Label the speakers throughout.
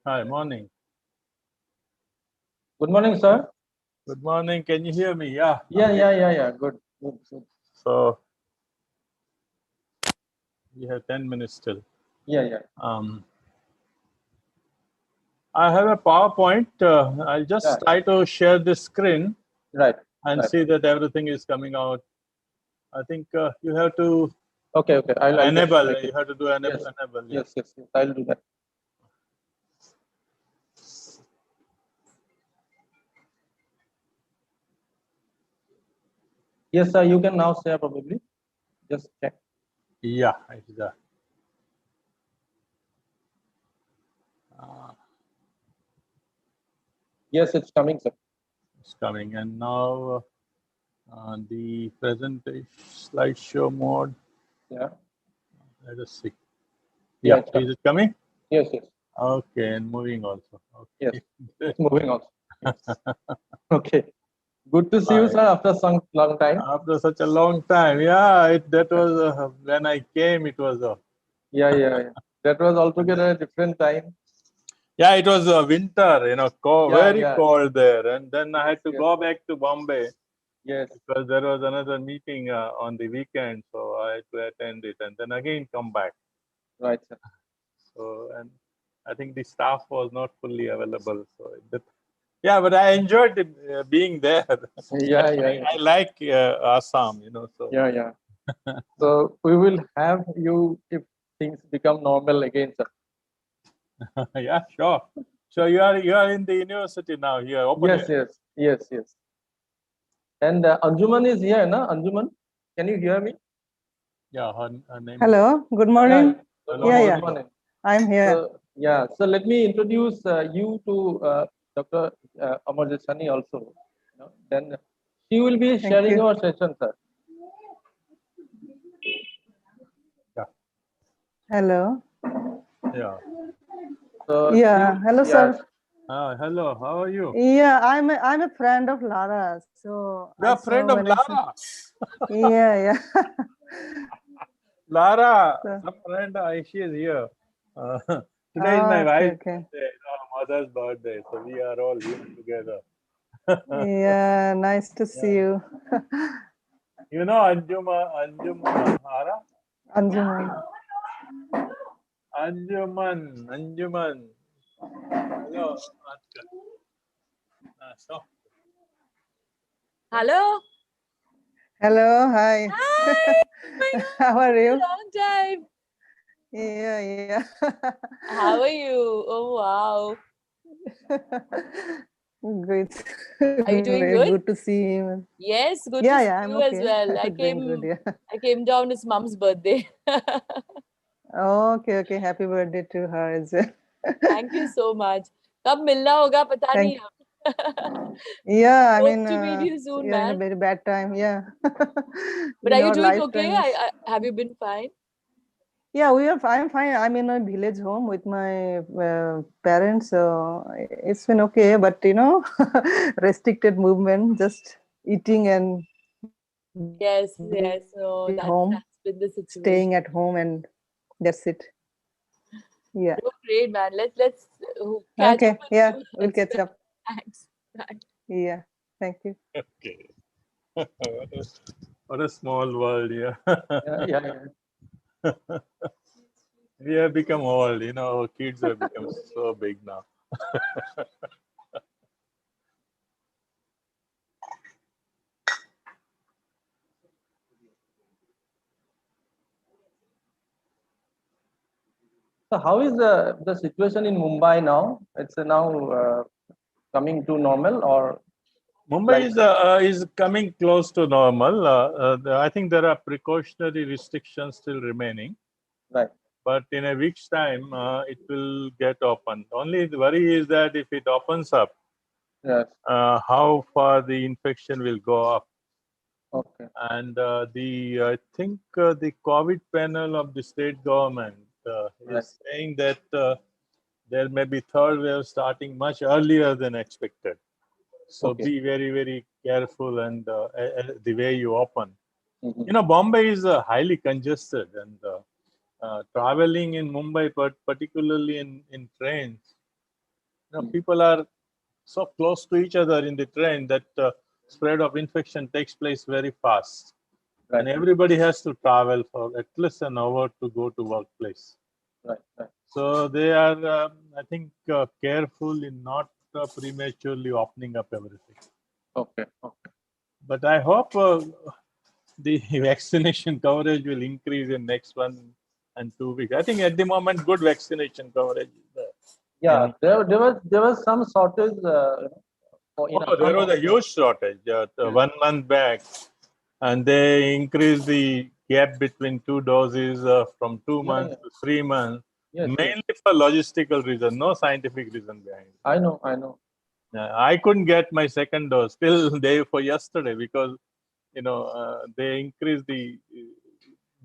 Speaker 1: Hi, morning.
Speaker 2: Good morning, sir.
Speaker 1: Good morning. Can you hear me? Yeah.
Speaker 2: Yeah. Good.
Speaker 1: So we have 10 minutes still.
Speaker 2: Yeah.
Speaker 1: I have a PowerPoint. I'll just try to share this screen and see that everything is coming out. I think you have to
Speaker 2: Okay. I'll
Speaker 1: enable. You have to do enable.
Speaker 2: Yes. I'll do that. Yes, sir. You can now share probably. Just check.
Speaker 1: Yeah, it's there.
Speaker 2: Yes, it's coming, sir.
Speaker 1: It's coming. And now the presentation slideshow mode.
Speaker 2: Yeah.
Speaker 1: Let us see. Yeah, is it coming?
Speaker 2: Yes.
Speaker 1: Okay, and moving also. Okay.
Speaker 2: Yes, it's moving on. Yes. Okay. Good to see you, sir, after some long time.
Speaker 1: After such a long time. Yeah, that was when I came, it was.
Speaker 2: Yeah. That was altogether a different time.
Speaker 1: Yeah, it was winter, very cold there. And then I had to go back to Bombay.
Speaker 2: Yes.
Speaker 1: Because there was another meeting on the weekend, so I had to attend it and then again come back.
Speaker 2: Right, sir.
Speaker 1: So, and I think the staff was not fully available. So, yeah, but I enjoyed it, being there.
Speaker 2: Yeah.
Speaker 1: I like Assam, So.
Speaker 2: Yeah. So we will have you if things become normal again, sir.
Speaker 1: Yeah, sure. So you are in the university now here.
Speaker 2: Yes. And Anjuman is here, na? Anjuman, can you hear me?
Speaker 1: Yeah, her name.
Speaker 3: Hello. Good morning.
Speaker 1: Hello,
Speaker 3: Yeah.
Speaker 2: Morning.
Speaker 3: I'm here.
Speaker 2: So let me introduce you to Dr. Amarjit Sani also. Then she will be sharing our session, sir.
Speaker 1: Yeah.
Speaker 3: Hello.
Speaker 1: Yeah.
Speaker 2: So
Speaker 3: hello, sir.
Speaker 1: Hello. How are you?
Speaker 3: Yeah, I'm a friend of Lara. So
Speaker 1: you're a friend of Lara.
Speaker 3: Yeah.
Speaker 1: Lara, some friend, she is here. Today is my wife's birthday, mother's birthday, so we are all here together.
Speaker 3: Yeah, nice to see you.
Speaker 1: You know Anjuman Hara? Anjuman. Hello.
Speaker 4: Hello.
Speaker 3: Hello. Hi.
Speaker 4: Hi.
Speaker 3: How are you?
Speaker 4: Long time.
Speaker 3: Yeah.
Speaker 4: How are you? Oh wow.
Speaker 3: Great.
Speaker 4: Are you doing
Speaker 3: Very
Speaker 4: good?
Speaker 3: Good to see you.
Speaker 4: Yes, good to see
Speaker 3: I'm
Speaker 4: you as
Speaker 3: okay.
Speaker 4: well. I came down. It's mom's birthday.
Speaker 3: Okay. Happy birthday to her as well.
Speaker 4: Thank you so much. कब मिलना होगा पता नहीं अब.
Speaker 3: Yeah, I
Speaker 4: Hope
Speaker 3: mean,
Speaker 4: to meet you soon,
Speaker 3: you're in a
Speaker 4: man.
Speaker 3: very bad time. Yeah.
Speaker 4: But are you doing okay? Have you been fine?
Speaker 3: Yeah, I'm fine. I'm in a village home with my parents, so it's been okay. But restricted movement, just eating and
Speaker 4: Yes. No, that's been the situation.
Speaker 3: Staying at home, and that's it. Yeah.
Speaker 4: No, great, man. Let's catch up.
Speaker 3: Yeah, we'll catch up.
Speaker 4: Thanks. Bye.
Speaker 3: Yeah. Thank you.
Speaker 1: Okay. What a small world, yeah. We have become old, our kids have become so big now.
Speaker 2: So how is the situation in Mumbai now? It's now coming to normal, or
Speaker 1: Mumbai is coming close to normal. I think there are precautionary restrictions still remaining.
Speaker 2: Right.
Speaker 1: But in a week's time, it will get open. Only the worry is that if it opens up, how far the infection will go up.
Speaker 2: Okay.
Speaker 1: And I think the COVID panel of the state government is saying that there may be third wave starting much earlier than expected. So be very, very careful and the way you open. Bombay is highly congested, and traveling in Mumbai, but particularly in trains, people are so close to each other in the train that spread of infection takes place very fast.
Speaker 2: Right.
Speaker 1: And everybody has to travel for at least an hour to go to workplace.
Speaker 2: Right.
Speaker 1: So they are, I think, careful in not prematurely opening up everything.
Speaker 2: Okay.
Speaker 1: But I hope the vaccination coverage will increase in next 1 and 2 weeks. I think at the moment, good vaccination coverage is there.
Speaker 2: Yeah, there was some shortage.
Speaker 1: There was a huge shortage 1 month back, and they increased the gap between 2 doses from 2 months to 3 months, mainly for logistical reason, no scientific reason behind it.
Speaker 2: I know.
Speaker 1: I couldn't get my second dose till day for yesterday because they increased the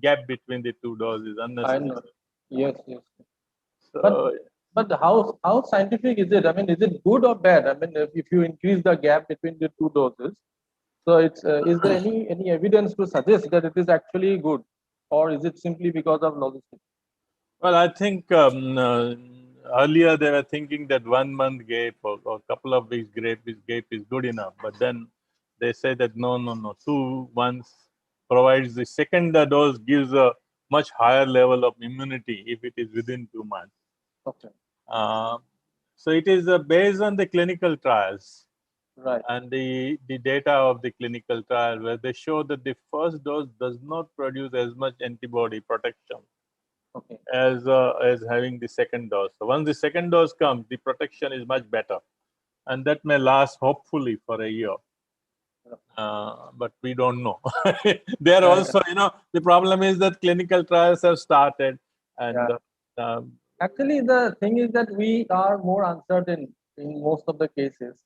Speaker 1: gap between the 2 doses unnecessarily.
Speaker 2: I know. Yes.
Speaker 1: So,
Speaker 2: but how scientific is it? I mean, is it good or bad? I mean, if you increase the gap between the 2 doses, so it's is there any evidence to suggest that it is actually good, or is it simply because of logistics?
Speaker 1: well, I think earlier they were thinking that 1 month gap or couple of weeks gap is good enough, but then they say that no, 2 months provides the second dose gives a much higher level of immunity if it is within 2 months.
Speaker 2: Okay.
Speaker 1: So it is based on the clinical trials.
Speaker 2: Right.
Speaker 1: And the data of the clinical trial where they show that the first dose does not produce as much antibody protection as having the second dose. So once the second dose comes, the protection is much better, and that may last hopefully for a year. But we don't know. There also, the problem is that clinical trials have started, and
Speaker 2: actually the thing is that we are more uncertain in most of the cases,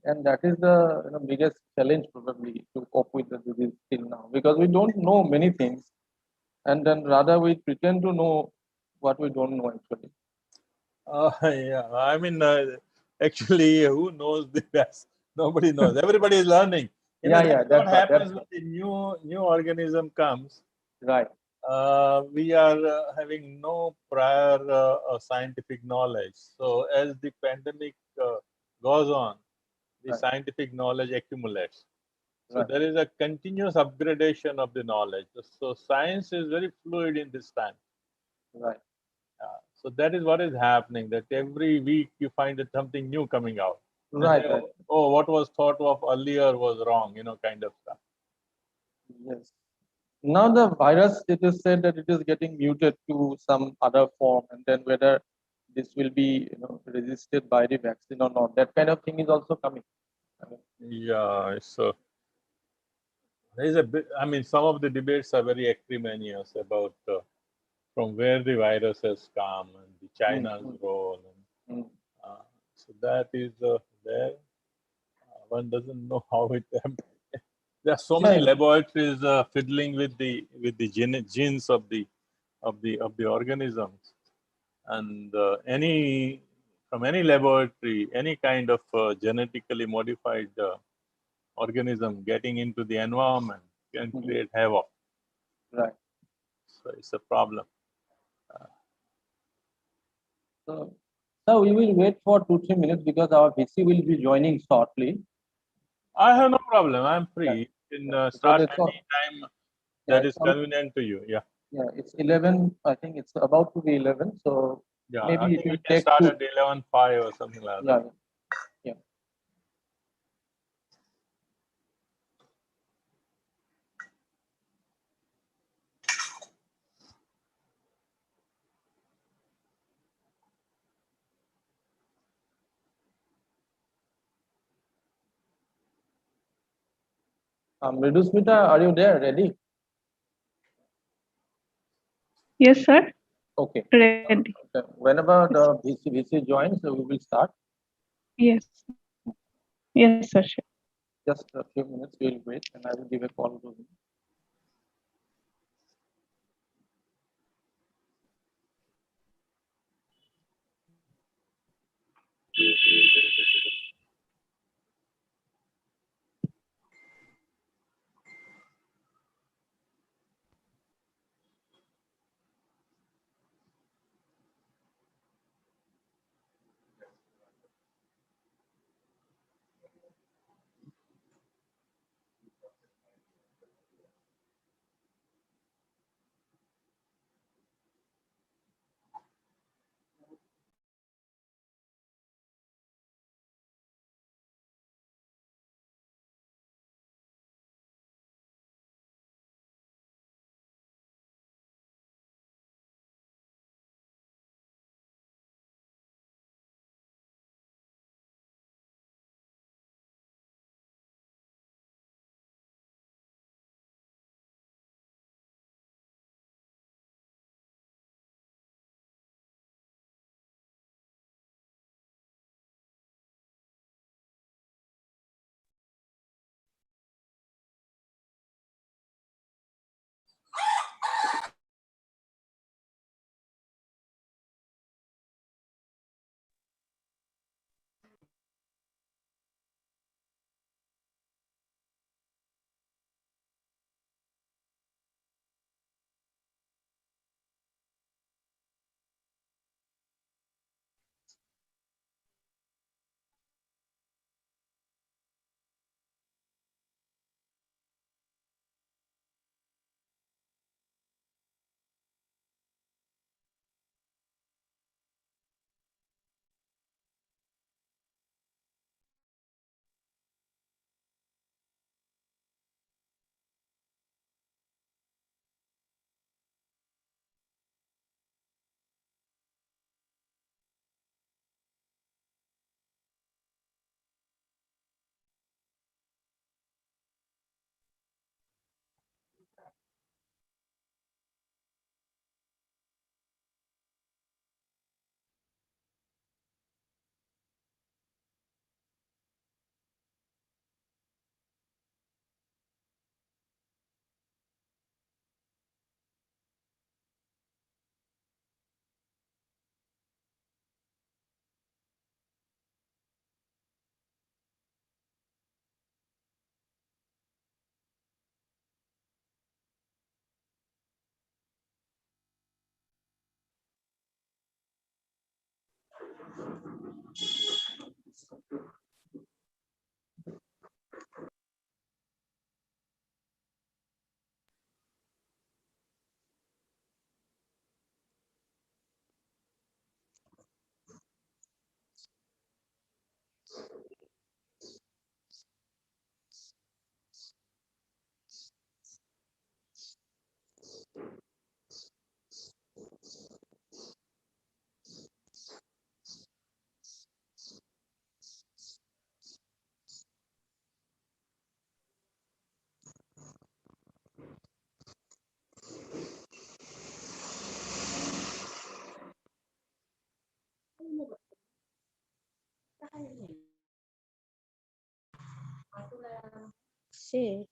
Speaker 2: and that is the biggest challenge probably to cope with the disease till now, because we don't know many things, and then rather we pretend to know what we don't know actually.
Speaker 1: Yeah, I mean, actually, who knows the best? Nobody knows. Everybody is learning. That's what happens when the new organism comes.
Speaker 2: Right.
Speaker 1: We are having no prior scientific knowledge. So as the pandemic goes on, the scientific knowledge accumulates. So there is a continuous upgradation of the knowledge. So science is very fluid in this time.
Speaker 2: Right.
Speaker 1: So that is what is happening, that every week you find that something new coming out.
Speaker 2: Right.
Speaker 1: Oh, what was thought of earlier was wrong, kind of stuff.
Speaker 2: Yes. Now the virus, it is said that it is getting muted to some other form, and then whether this will be resisted by the vaccine or not, that kind of thing is also coming.
Speaker 1: Yeah, so there is a bit, I mean, some of the debates are very acrimonious about from where the virus has come and the China's role. And, so that is there. One doesn't know how it happened. There are so many laboratories fiddling with the genes of the organisms, and from any laboratory, any kind of genetically modified organism getting into the environment can create havoc.
Speaker 2: Right.
Speaker 1: So it's a problem.
Speaker 2: So we will wait for 2-3 minutes because our VC will be joining shortly.
Speaker 1: I have no problem. I'm free. You can start any time that is convenient to you. Yeah.
Speaker 2: Yeah, it's 11. I think it's about to be 11. So
Speaker 1: yeah,
Speaker 2: maybe
Speaker 1: I
Speaker 2: it
Speaker 1: think
Speaker 2: will
Speaker 1: we can
Speaker 2: take
Speaker 1: start at 11:05 or something like that.
Speaker 2: Yeah. Ridusmita, are you there? Ready?
Speaker 5: Yes, sir.
Speaker 2: Okay.
Speaker 5: Ready.
Speaker 2: Whenever the VC joins, we will start.
Speaker 5: Yes. Yes, sir. Sure.
Speaker 2: Just a few minutes, we'll wait, and I will give a call to him.
Speaker 4: Shit.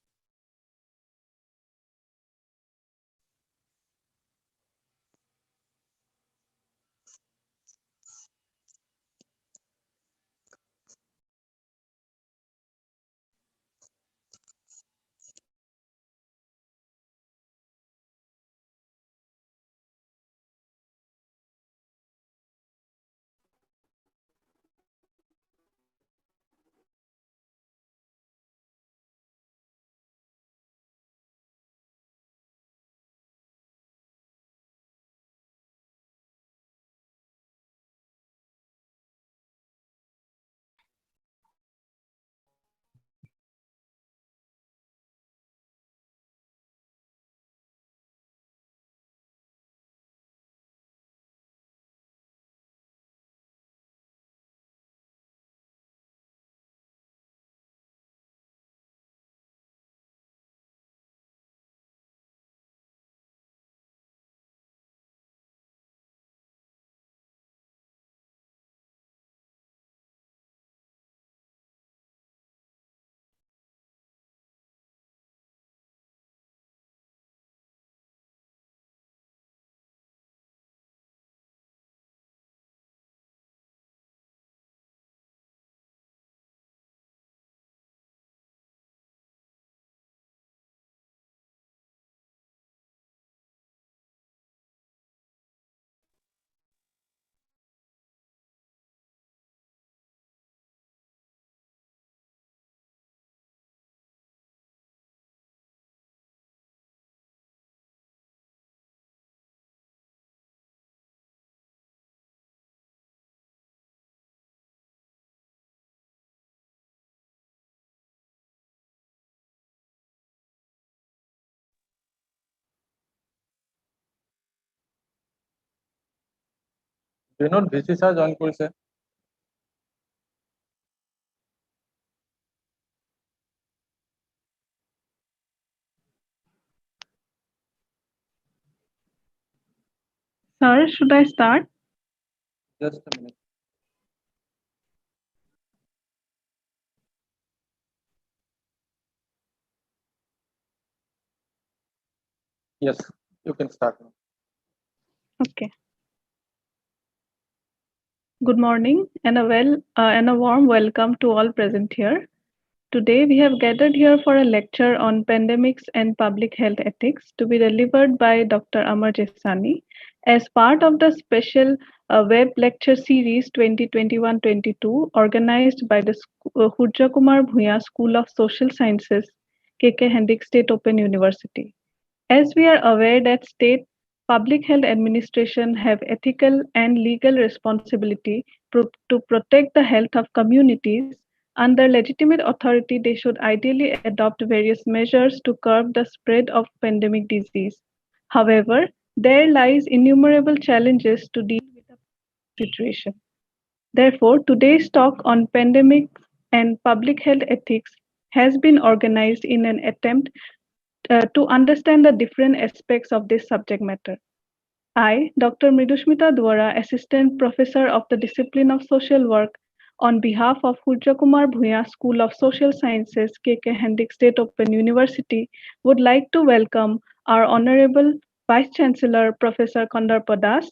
Speaker 2: Binod VC sir join কৰিছে।
Speaker 5: Sir, should I start?
Speaker 2: Just a minute. Yes, you can start now.
Speaker 5: Okay. Good morning and a warm welcome to all present here. Today we have gathered here for a lecture on pandemics and public health ethics to be delivered by Dr. Amar Jesani as part of the special web lecture series 2021-22 organized by the Hurja Kumar Bhuya School of Social Sciences, KK Hendrik State Open University. As we are aware that state public health administration have ethical and legal responsibility to protect the health of communities, under legitimate authority they should ideally adopt various measures to curb the spread of pandemic disease. However, there lies innumerable challenges to deal with the situation. Therefore, today's talk on pandemics and public health ethics has been organized in an attempt to understand the different aspects of this subject matter. I, Dr. Mridushmita Dwara, Assistant Professor of the Discipline of Social Work, on behalf of Hurja Kumar Bhuya School of Social Sciences, KK Hendrik State Open University, would like to welcome our Honorable Vice Chancellor, Professor Kandarpa Das,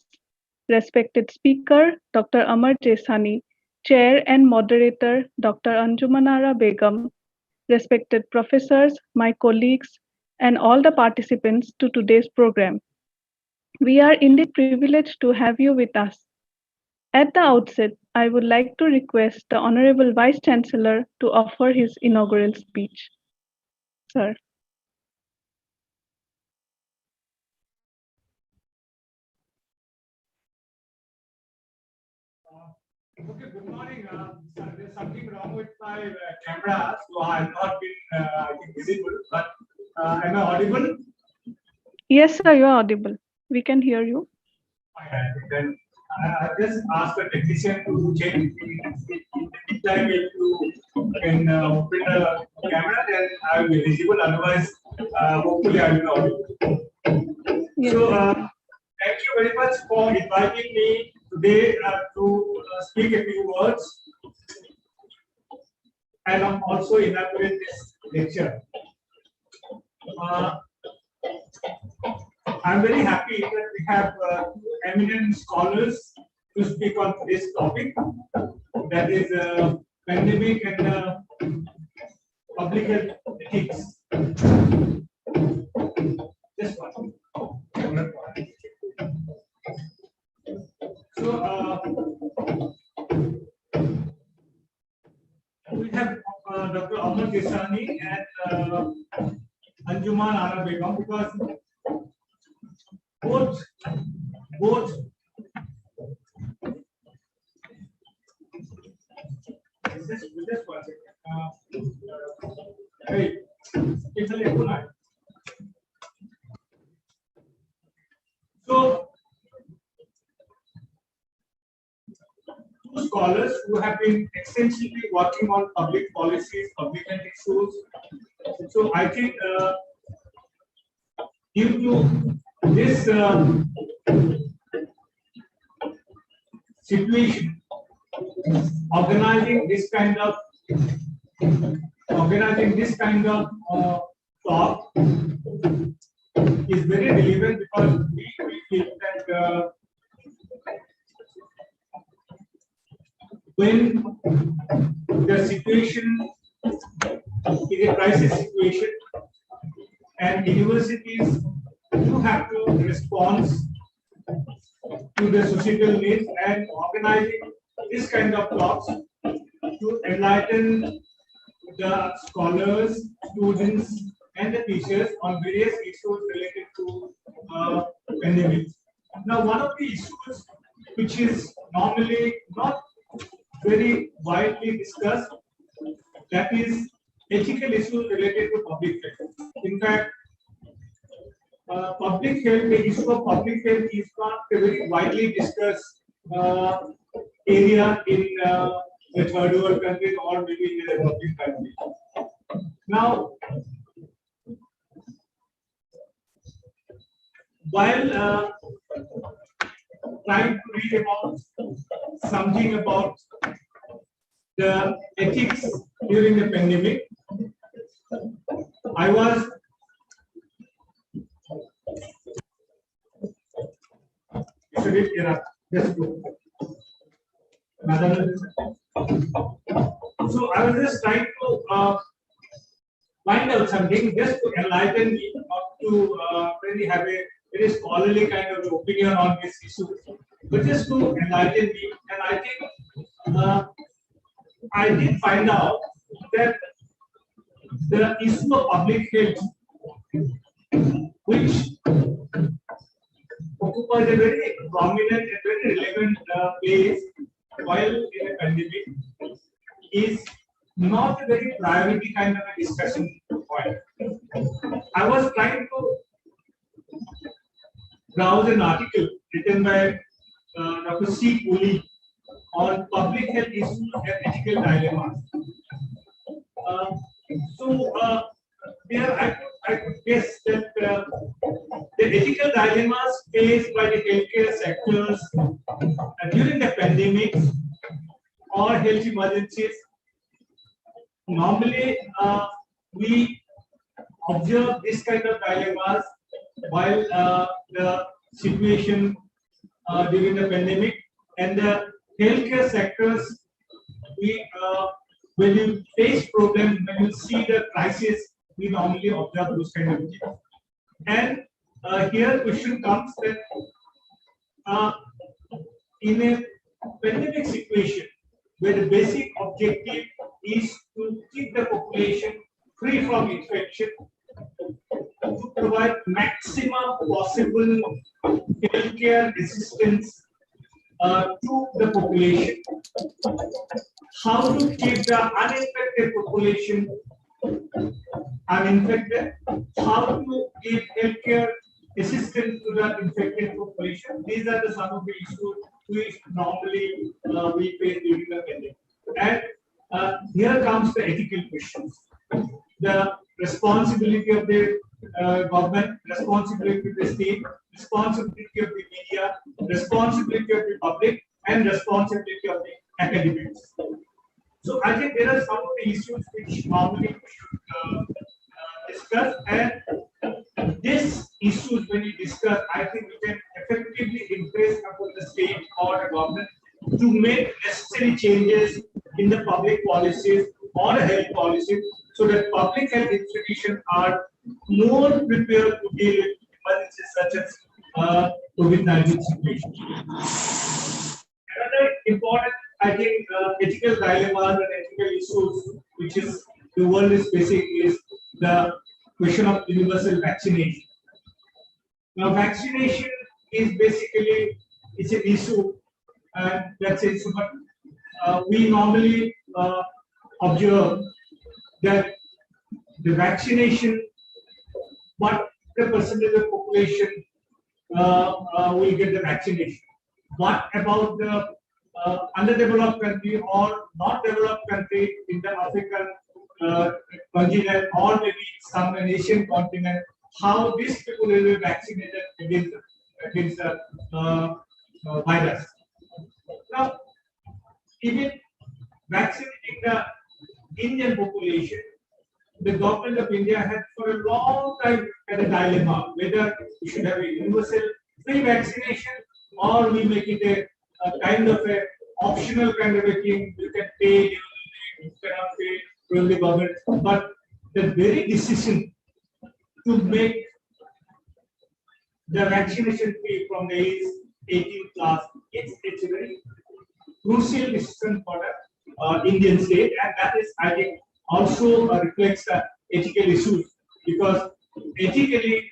Speaker 5: respected speaker, Dr. Amar Jesani, Chair and Moderator, Dr. Anjumanara Begum, respected professors, my colleagues, and all the participants to today's program. We are indeed privileged to have you with us. At the outset, I would like to request the Honorable Vice Chancellor to offer his inaugural speech. Sir.
Speaker 6: Okay, good morning. There's something wrong with my camera, so I have not been, I think, visible. But am I audible?
Speaker 5: Yes, sir, you are audible. We can hear you.
Speaker 6: Then I just asked the technician to check if you can open the camera, then I will be visible. Otherwise, hopefully, I will be audible.
Speaker 5: Yes.
Speaker 6: So, thank you very much for inviting me today to speak a few words and also inaugurate this lecture. I'm very happy that we have eminent scholars to speak on this topic, that is pandemic and public health ethics. Just one. So we have Dr. Amar Desani and Anjuman Ara Begum, because both just one second. Hey, it's a little night. So two scholars who have been extensively working on public policies, public health issues. So I think due to this situation, organizing this kind of talk is very relevant, because we feel that when the situation is a crisis situation and universities do have to respond to the societal needs, and organizing this kind of talks to enlighten the scholars, students, and the teachers on various issues related to pandemic. Now, one of the issues which is normally not very widely discussed, that is ethical issues related to public health. In fact, public health, the issue of public health is not a very widely discussed area in the third world countries, or maybe in the developing countries. Now, while trying to read about something about the ethics during the pandemic, I was just trying to find out something just to enlighten me, not to really have a very scholarly kind of opinion on this issue, but just to enlighten me. And I think I did find out that the issue of public health, which occupies a very prominent and very relevant place while in a pandemic, is not a very priority kind of a discussion point. I was trying to browse an article written by Dr. C. Cooley on public health issues and ethical dilemmas. There I could guess that the ethical dilemmas faced by the healthcare sectors during the pandemics or health emergencies, normally we observe this kind of dilemmas while the situation during the pandemic, and the healthcare sectors, we when you face problems, when you see the crisis, we normally observe those kind of things. And here question comes that in a pandemic situation where the basic objective is to keep the population free from infection, to provide maximum possible healthcare assistance to the population, how to keep the uninfected population uninfected, how to give healthcare assistance to the infected population. These are the some of the issues which normally we face during the pandemic. And here comes the ethical questions. The responsibility of the government, responsibility of the state, responsibility of the media, responsibility of the public, and responsibility of the academics. So I think there are some of the issues which normally we should discuss, and this issues when we discuss, I think we can effectively impress upon the state or the government to make necessary changes in the public policies or health policies so that public health institutions are more prepared to deal with emergencies such as COVID-19 situation. Another important, I think, ethical dilemmas and ethical issues which is the world is facing is the question of universal vaccination. Now, vaccination is basically it's an issue, and that's it. But we normally observe that the vaccination, what the percentage of population will get the vaccination. What about the underdeveloped country or not developed country in the African continent or maybe some Asian continent? How these people will be vaccinated against the virus? Now, even vaccinating the Indian population, the government of India had for a long time had a dilemma whether we should have a universal free vaccination or we make it a kind of a optional kind of a thing. You can pay, you cannot pay from the government. But the very decision to make the vaccination fee from the age 18 plus, it's a very crucial decision for the Indian state, and that is, I think, also reflects the ethical issues because ethically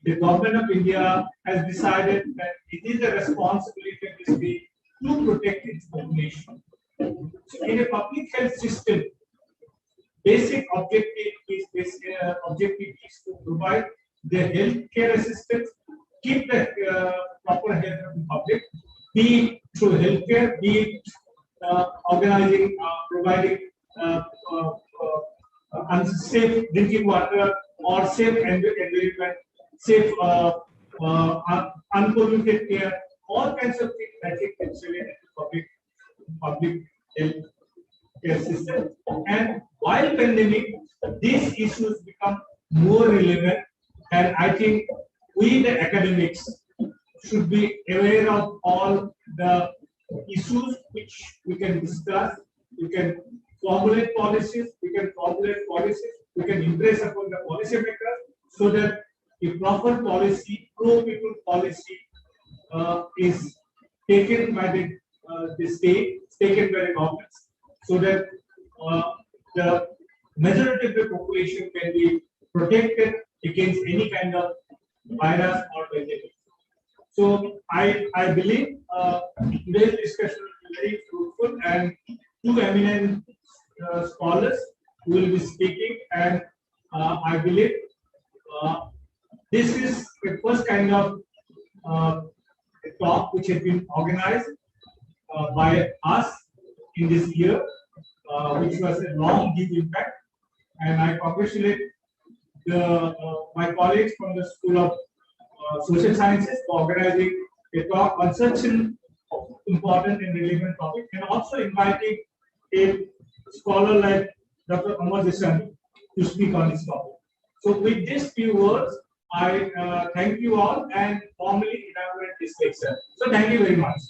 Speaker 6: the government of India has decided that it is the responsibility of the state to protect its population. So in a public health system, basic objective is to provide the healthcare assistance, keep the proper health of the public, be it through healthcare, be it organizing, providing unsafe drinking water or safe environment, safe unpolluted care, all kinds of things that it can related to public health care system. And while pandemic, these issues become more relevant, and I think we the academics should be aware of all the issues which we can discuss. We can formulate policies, we can impress upon the policy makers so that a proper policy, pro-people policy is taken by the state, taken by the governments, so that the majority of the population can be protected against any kind of virus or pandemic. So I believe today's discussion will be very fruitful, and two eminent scholars will be speaking, and I believe this is the first kind of talk which has been organized by us in this year, which was a long, deep impact, and I congratulate my colleagues from the School of Social Sciences for organizing a talk on such an important and relevant topic, and also inviting a scholar like Dr. Amar Desani to speak on this topic. So with these few words, I thank you all and formally inaugurate this lecture. So thank you very much.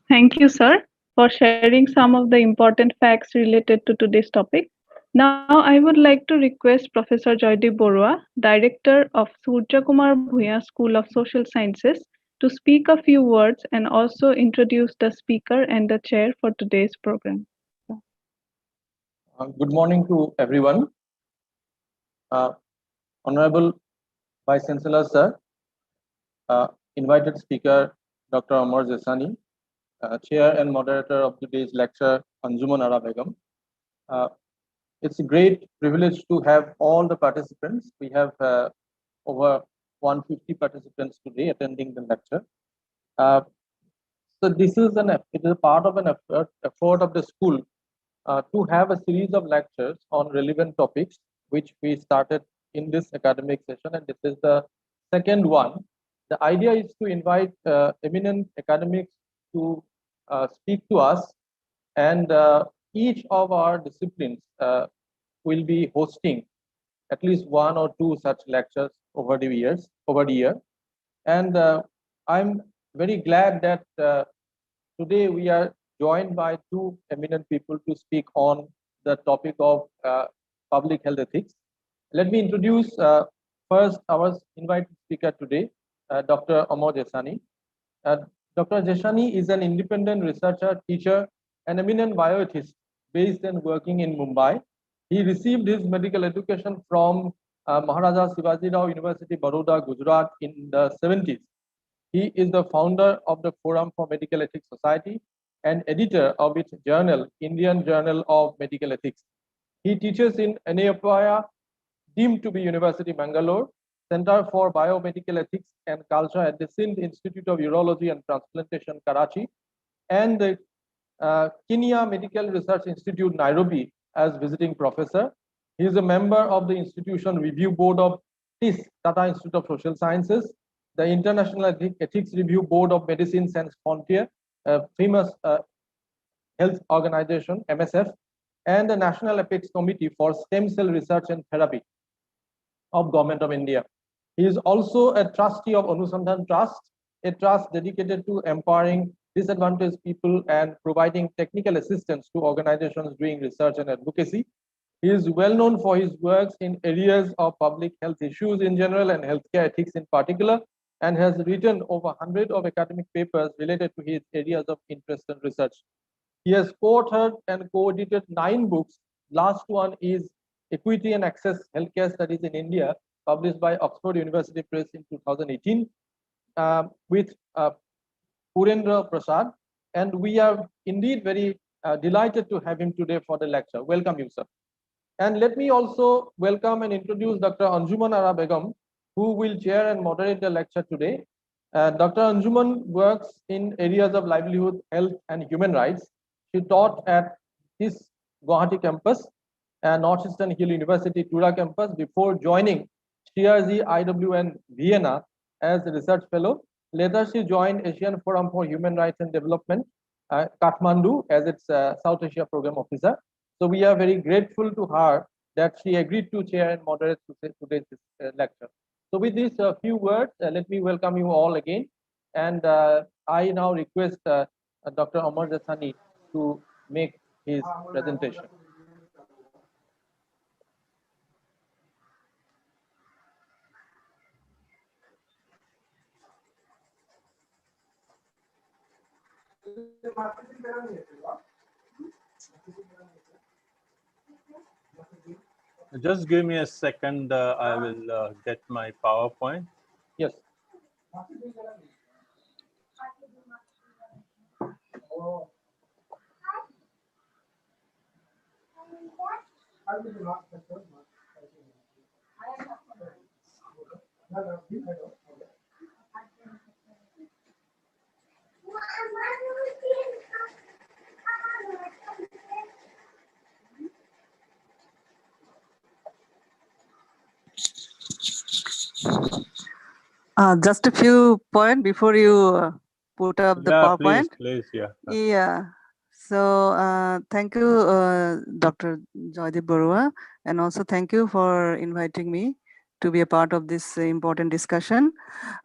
Speaker 5: Thank you, sir, for sharing some of the important facts related to today's topic. Now, I would like to request Professor Joydeep Borua, Director of Surya Kumar Bhuya School of Social Sciences, to speak a few words and also introduce the speaker and the chair for today's program.
Speaker 2: Good morning to everyone. Honorable Vice Chancellor, sir, invited speaker, Dr. Amar Desani, chair and moderator of today's lecture, Anjuman Ara Begum. It's a great privilege to have all the participants. We have over 150 participants today attending the lecture. So this is a part of an effort of the school to have a series of lectures on relevant topics, which we started in this academic session, and this is the second one. The idea is to invite eminent academics to speak to us, and each of our disciplines will be hosting at least 1 or 2 such lectures over the year. And I'm very glad that today we are joined by 2 eminent people to speak on the topic of public health ethics. Let me introduce first our invited speaker today, Dr. Amar Jesani. Dr. Jesani is an independent researcher, teacher, and eminent bioethicist based and working in Mumbai. He received his medical education from Maharaja Shivaji Rao University, Baroda, Gujarat in the 70s. He is the founder of the Forum for Medical Ethics Society and editor of its journal, Indian Journal of Medical Ethics. He teaches in NAPIA, deemed to be University Bangalore, Center for Biomedical Ethics and Culture at the Sindh Institute of Urology and Transplantation, Karachi, and the Kenya Medical Research Institute, Nairobi, as visiting professor. He is a member of the Institution Review Board of TIS, Tata Institute of Social Sciences, the International Ethics Review Board of Medicine Sans Frontier, a famous health organization, MSF, and the National Apex Committee for Stem Cell Research and Therapy of Government of India. He is also a trustee of Anusandhan Trust, a trust dedicated to empowering disadvantaged people and providing technical assistance to organizations doing research and advocacy. He is well known for his works in areas of public health issues in general and healthcare ethics in particular, and has written over 100 of academic papers related to his areas of interest and research. He has co-authored and co-edited 9 books. Last one is Equity and Access Healthcare Studies in India, published by Oxford University Press in 2018 with Purendra Prasad. And we are indeed very delighted to have him today for the lecture. Welcome you, sir. And let me also welcome and introduce Dr. Anjuman Ara Begum, who will chair and moderate the lecture today. Dr. Anjuman works in areas of livelihood, health, and human rights. She taught at his Guwahati campus and Northeastern Hill University Tura campus before joining CRZ IWN Vienna as a research fellow. Later, she joined Asian Forum for Human Rights and Development, Kathmandu, as its South Asia Program Officer. So we are very grateful to her that she agreed to chair and moderate today's lecture. So with these few words, let me welcome you all again. And I now request Dr. Amar Jesani to make his presentation.
Speaker 1: Just give me a second. I will get my PowerPoint.
Speaker 2: Yes.
Speaker 3: Just a few points before you put up the PowerPoint.
Speaker 1: Please, yeah.
Speaker 3: Yeah. So thank you, Dr. Joydeep Barua, and also thank you for inviting me to be a part of this important discussion.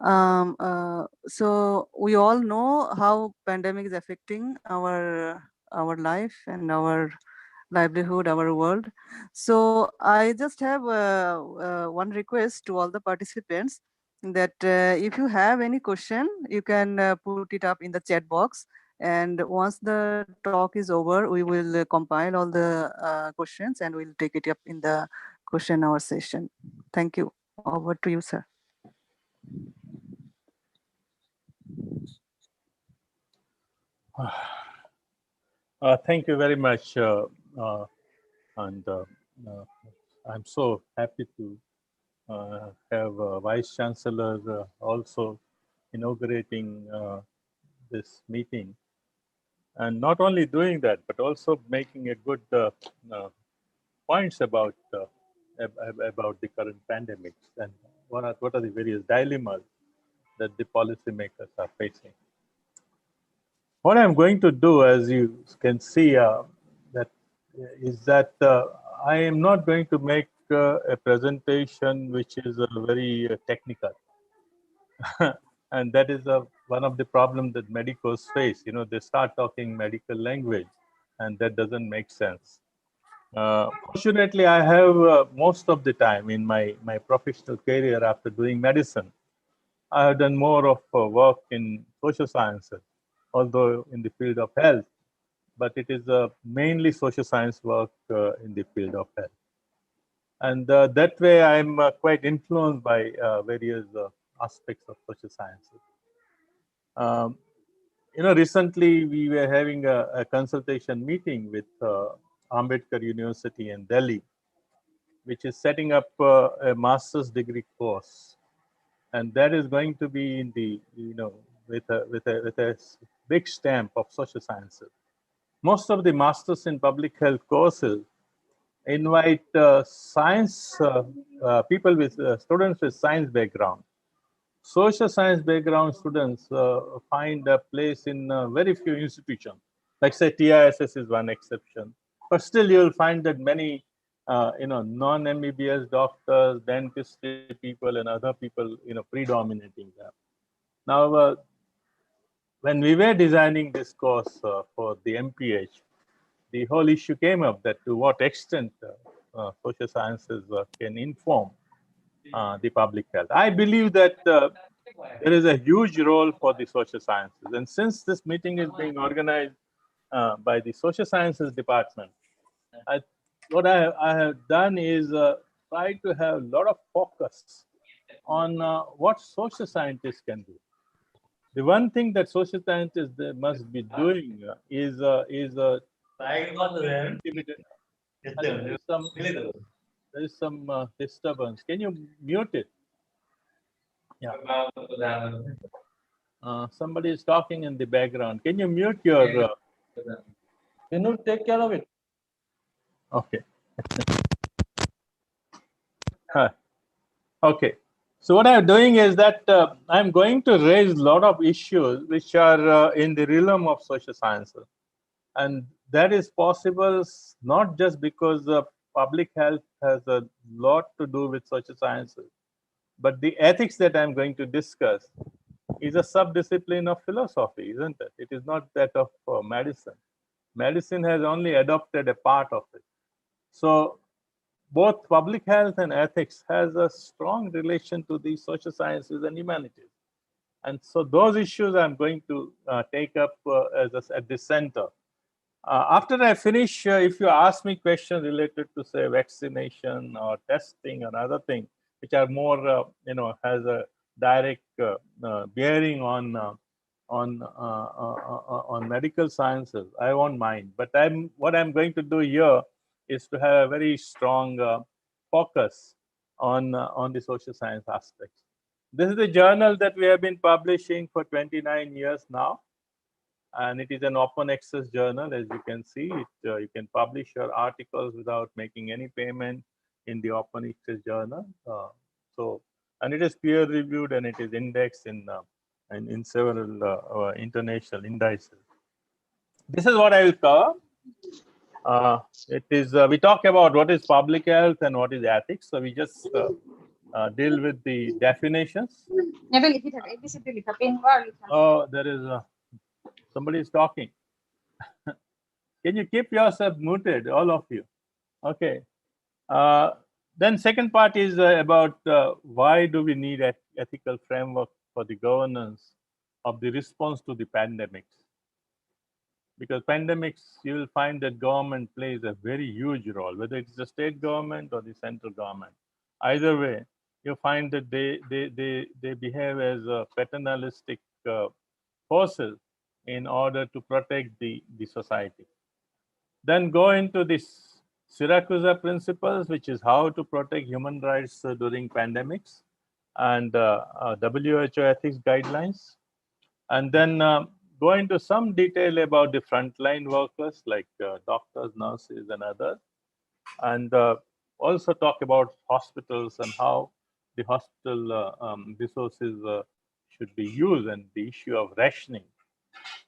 Speaker 3: So we all know how pandemic is affecting our life and our livelihood, our world. So I just have one request to all the participants that if you have any question, you can put it up in the chat box. And once the talk is over, we will compile all the questions and we'll take it up in the question hour session. Thank you. Over to you, sir.
Speaker 1: Thank you very much. And I'm so happy to have Vice Chancellor also inaugurating this meeting. And not only doing that, but also making a good points about the current pandemics and what are the various dilemmas that the policymakers are facing. What I'm going to do, as you can see, I am not going to make a presentation which is very technical. And that is one of the problems that medicos face. You know, they start talking medical language, and that doesn't make sense. Fortunately, I have most of the time in my professional career after doing medicine, I have done more of work in social sciences, although in the field of health, but it is mainly social science work in the field of health. And that way, I'm quite influenced by various aspects of social sciences. Um, you know, recently we were having a consultation meeting with Ambedkar University in Delhi, which is setting up a master's degree course, and that is going to be in the, you know, with a big stamp of social sciences. Most of the masters in public health courses invite science people with students with science background. Social science background students find a place in very few institutions. Like say TISS is one exception, but still you'll find that many non-MBBS doctors, dentistry people, and other people predominating there. Now, when we were designing this course for the MPH, the whole issue came up that to what extent social sciences can inform the public health. I believe that there is a huge role for the social sciences. And since this meeting is being organized by the social sciences department, what I have done is try to have a lot of focus on what social scientists can do. The one thing that social scientists they must be doing is there is some disturbance. Can you mute it? Yeah. Somebody is talking in the background. Can you mute your?
Speaker 2: Can you take care of it?
Speaker 1: Okay. Okay. So what I'm doing is that I'm going to raise a lot of issues which are in the realm of social sciences, and that is possible not just because public health has a lot to do with social sciences, but the ethics that I'm going to discuss is a subdiscipline of philosophy, isn't it? It is not that of medicine. Medicine has only adopted a part of it. So both public health and ethics has a strong relation to the social sciences and humanities. And so those issues I'm going to take up at the center. After I finish, if you ask me questions related to say vaccination or testing or other things, which are more, has a direct bearing on medical sciences, I won't mind. But what I'm going to do here is to have a very strong focus on the social science aspects. This is a journal that we have been publishing for 29 years now, and it is an open access journal. As you can see, you can publish your articles without making any payment in the open access journal. And it is peer reviewed and it is indexed in several international indices. This is what I will cover. It is we talk about what is public health and what is ethics. So we just deal with the definitions. Oh, there is somebody is talking. Can you keep yourself muted, all of you? Okay. Then second part is about why do we need an ethical framework for the governance of the response to the pandemics? Because pandemics, you will find that government plays a very huge role, whether it's the state government or the central government. Either way, you find that they behave as paternalistic forces in order to protect the society. Then go into this Syracuse principles, which is how to protect human rights during pandemics, and WHO ethics guidelines. And then go into some detail about the frontline workers like doctors, nurses, and others. And also talk about hospitals and how the hospital resources should be used, and the issue of rationing.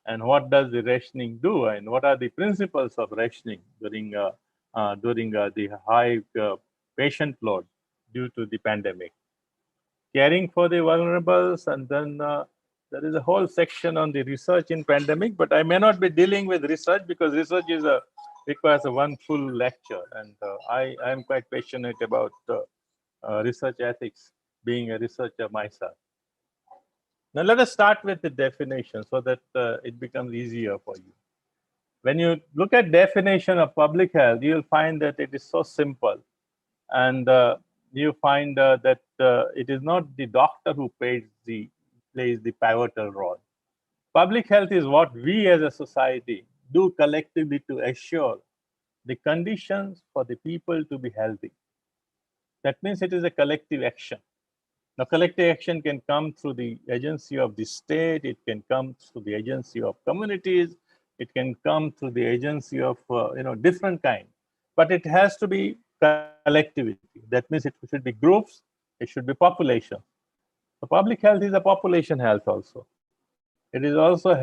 Speaker 1: And what does the rationing do, and what are the principles of rationing during during the high patient load due to the pandemic. Caring for the vulnerables, and then there is a whole section on the research in pandemic, but I may not be dealing with research because research requires a one full lecture, and I am quite passionate about research ethics, being a researcher myself. Now let us start with the definition so that it becomes easier for you. When you look at definition of public health, you'll find that it is so simple, and you find that it is not the doctor who plays the pivotal role. Public health is what we as a society do collectively to assure the conditions for the people to be healthy. That means it is a collective action. Now, collective action can come through the agency of the state, it can come through the agency of communities, it can come through the agency of different kind, but it has to be collectivity. That means it should be groups, it should be population. So public health is a population health also. It is also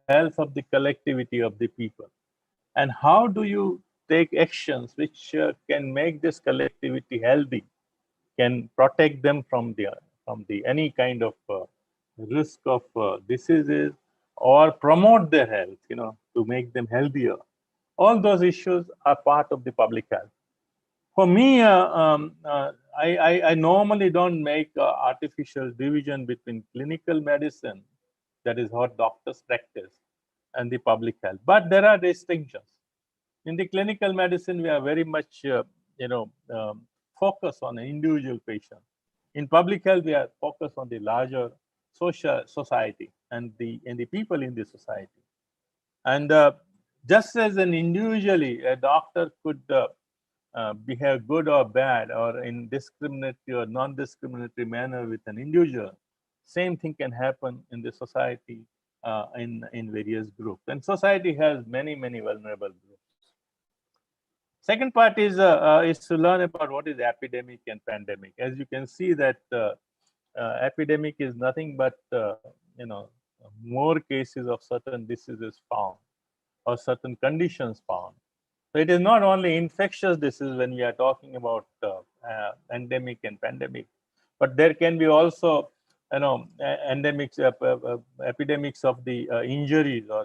Speaker 1: health of the collectivity of the people. And how do you take actions which can make this collectivity healthy, can protect them from the any kind of risk of diseases, or promote their health, to make them healthier. All those issues are part of the public health. For me, I normally don't make artificial division between clinical medicine, that is what doctors practice, and the public health. But there are distinctions. In the clinical medicine, we are very much, focused on an individual patient. In public health, we are focused on the larger social society and the people in the society. And just as an individually, a doctor could behave good or bad, or in discriminatory or non-discriminatory manner with an individual, same thing can happen in the society in various groups. And society has many vulnerable groups. Second part is to learn about what is epidemic and pandemic. As you can see that epidemic is nothing but more cases of certain diseases found or certain conditions found. So it is not only infectious disease when we are talking about endemic and pandemic, but there can be also endemics, epidemics of the injuries or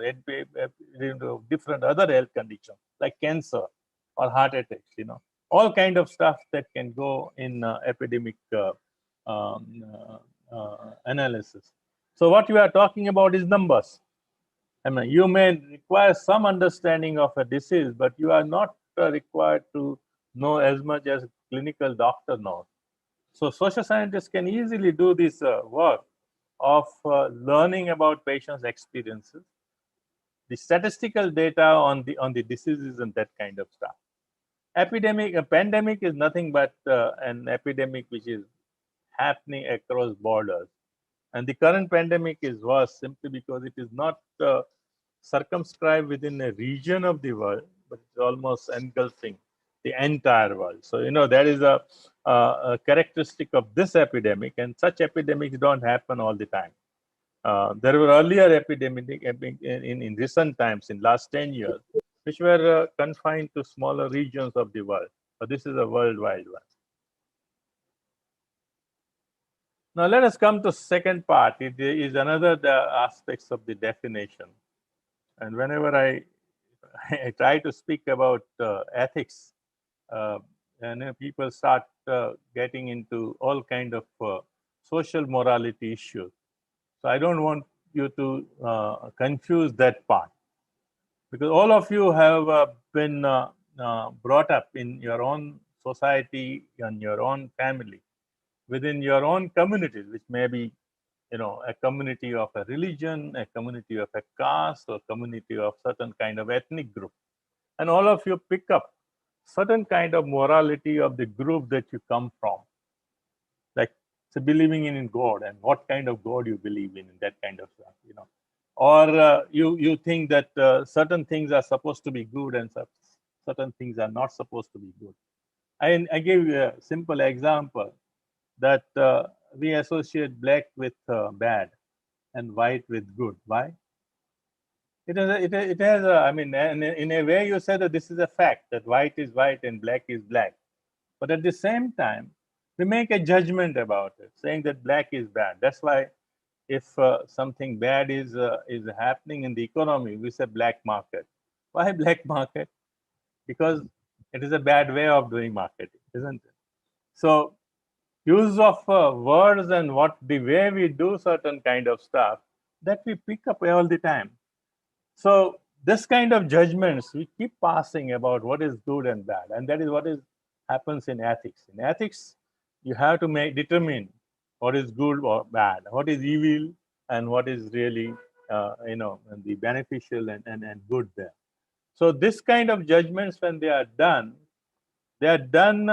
Speaker 1: different other health conditions like cancer or heart attacks. All kind of stuff that can go in epidemic analysis. So what we are talking about is numbers. I mean, you may require some understanding of a disease, but you are not required to know as much as a clinical doctor knows. So social scientists can easily do this work of learning about patients' experiences, the statistical data on the diseases and that kind of stuff. A pandemic is nothing but an epidemic which is happening across borders. And the current pandemic is worse simply because it is not circumscribed within a region of the world, but it's almost engulfing the entire world. So, that is a characteristic of this epidemic, and such epidemics don't happen all the time. There were earlier epidemics in recent times, in last 10 years, which were confined to smaller regions of the world. But this is a worldwide one. Now let us come to second part. It is another aspects of the definition. And whenever I try to speak about ethics, and people start getting into all kind of social morality issues. So I don't want you to confuse that part, because all of you have been brought up in your own society and your own family, within your own communities, which may be a community of a religion, a community of a caste, or community of certain kind of ethnic group. And all of you pick up certain kind of morality of the group that you come from. Like, so believing in God, and what kind of God you believe in that kind of stuff, Or you think that certain things are supposed to be good and certain things are not supposed to be good. I give you a simple example that we associate black with bad and white with good. Why? it has I mean, in a way you say that this is a fact, that white is white and black is black. But at the same time, we make a judgment about it, saying that black is bad. That's why if something bad is happening in the economy, we say black market. Why black market? Because it is a bad way of doing marketing, isn't it? So use of words and what the way we do certain kind of stuff, that we pick up all the time. So this kind of judgments we keep passing about what is good and bad, and that is what is happens in ethics. In ethics, you have to determine what is good or bad, what is evil, and what is really the beneficial and good there. So this kind of judgments, when they are done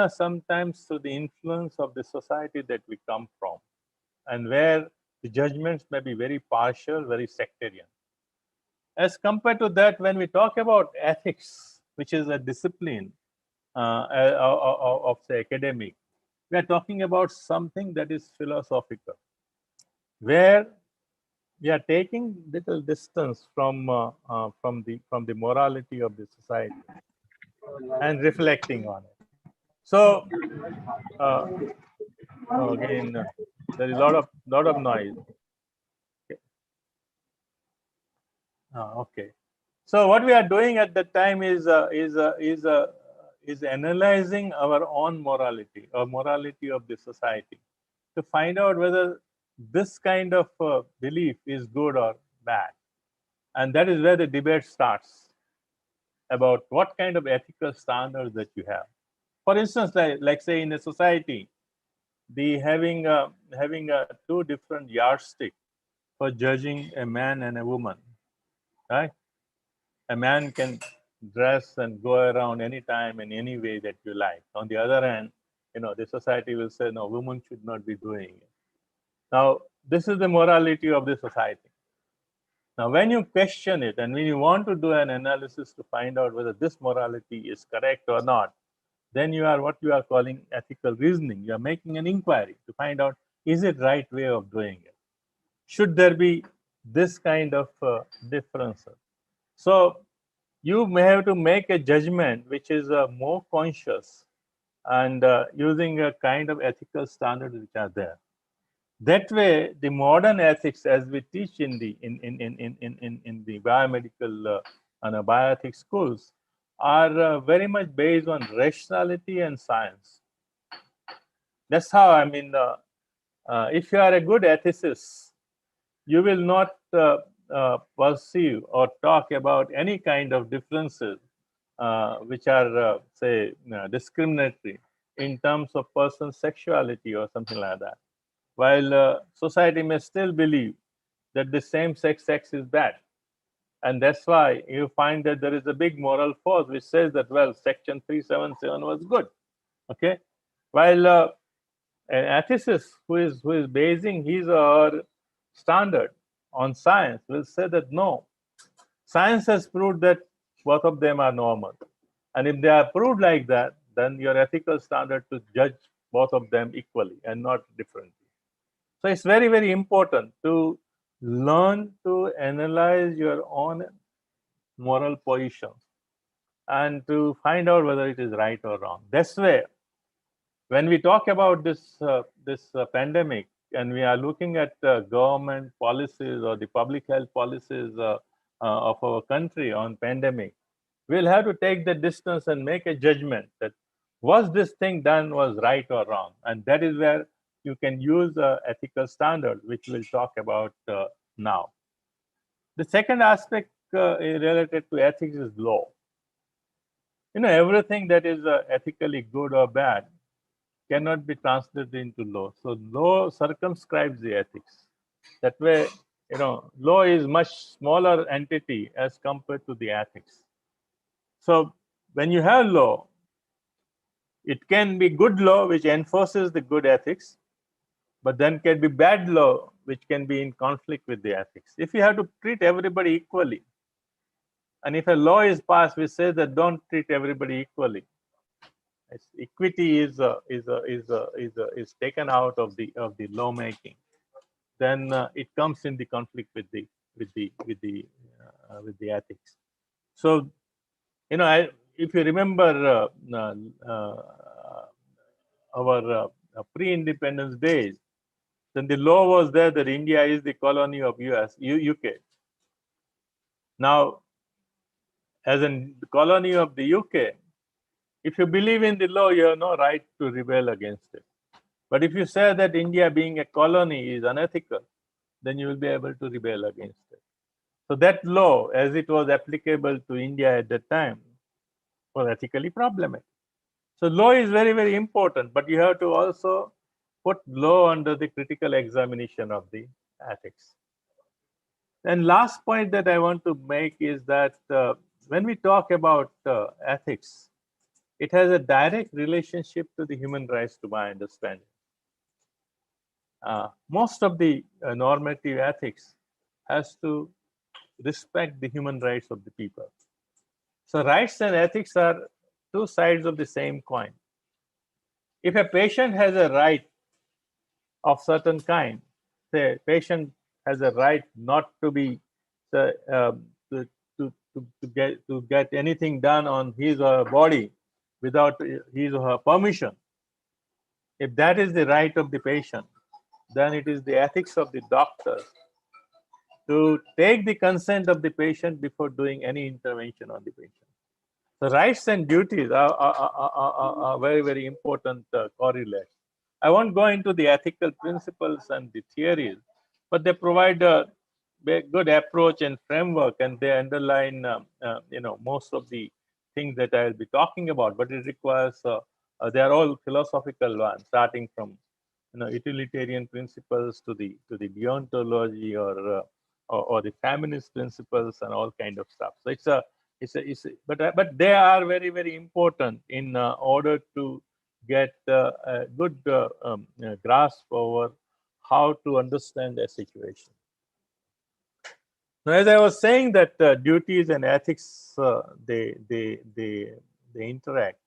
Speaker 1: sometimes through the influence of the society that we come from, and where the judgments may be very partial, very sectarian. As compared to that, when we talk about ethics, which is a discipline of say academic, we are talking about something that is philosophical, where we are taking little distance from the morality of the society and reflecting on it. So again, there is a lot of noise. Okay. So what we are doing at that time is analyzing our own morality or morality of the society to find out whether this kind of belief is good or bad, and that is where the debate starts about what kind of ethical standards that you have. For instance, like say in a society, the having two different yardstick for judging a man and a woman, right? A man can dress and go around anytime in any way that you like. On the other hand, the society will say, no, women should not be doing it. Now, this is the morality of the society. Now, when you question it and when you want to do an analysis to find out whether this morality is correct or not, then you are what you are calling ethical reasoning. You are making an inquiry to find out, is it right way of doing it? Should there be this kind of differences? So you may have to make a judgment which is more conscious and using a kind of ethical standards which are there. That way, the modern ethics, as we teach in the biomedical and bioethics schools, are very much based on rationality and science. That's how, I mean, if you are a good ethicist, you will not perceive or talk about any kind of differences which are, say, discriminatory in terms of person's sexuality or something like that. While society may still believe that the same-sex sex is bad. And that's why you find that there is a big moral force which says that, well, Section 377 was good. Okay? While an ethicist who is basing his or her standard on science will say that, no, science has proved that both of them are normal. And if they are proved like that, then your ethical standard to judge both of them equally and not differently. So it's very, very important to learn to analyze your own moral positions and to find out whether it is right or wrong. That's where, when we talk about this pandemic and we are looking at government policies or the public health policies of our country on pandemic, we'll have to take the distance and make a judgment that was this thing done was right or wrong, and that is where you can use ethical standard, which we'll talk about now. The second aspect related to ethics is law. Everything that is ethically good or bad cannot be translated into law. So law circumscribes the ethics. That way, law is much smaller entity as compared to the ethics. So when you have law, it can be good law which enforces the good ethics, but then can be bad law which can be in conflict with the ethics. If you have to treat everybody equally, and if a law is passed which says that don't treat everybody equally, equity is taken out of the lawmaking, then it comes in the conflict with the with the ethics. So, if you remember our pre-independence days, then the law was there that India is the colony of UK. Now, as a colony of the UK, if you believe in the law, you have no right to rebel against it. But if you say that India being a colony is unethical, then you will be able to rebel against it. So that law, as it was applicable to India at that time, was ethically problematic. So law is very, very important, but you have to also put law under the critical examination of the ethics. And last point that I want to make is that when we talk about ethics, it has a direct relationship to the human rights, to my understanding. Most of the normative ethics has to respect the human rights of the people. So rights and ethics are two sides of the same coin. If a patient has a right of certain kind, say patient has a right not to be to get anything done on his or her body without his or her permission. If that is the right of the patient, then it is the ethics of the doctor to take the consent of the patient before doing any intervention on the patient. So rights and duties are very, very important correlates. I won't go into the ethical principles and the theories, but they provide a good approach and framework, and they underline most of the things that I will be talking about. But it requires they are all philosophical ones, starting from utilitarian principles to the deontology or the feminist principles and all kind of stuff. So but they are very, very important in order to get a good grasp over how to understand a situation. Now, as I was saying that duties and ethics they interact.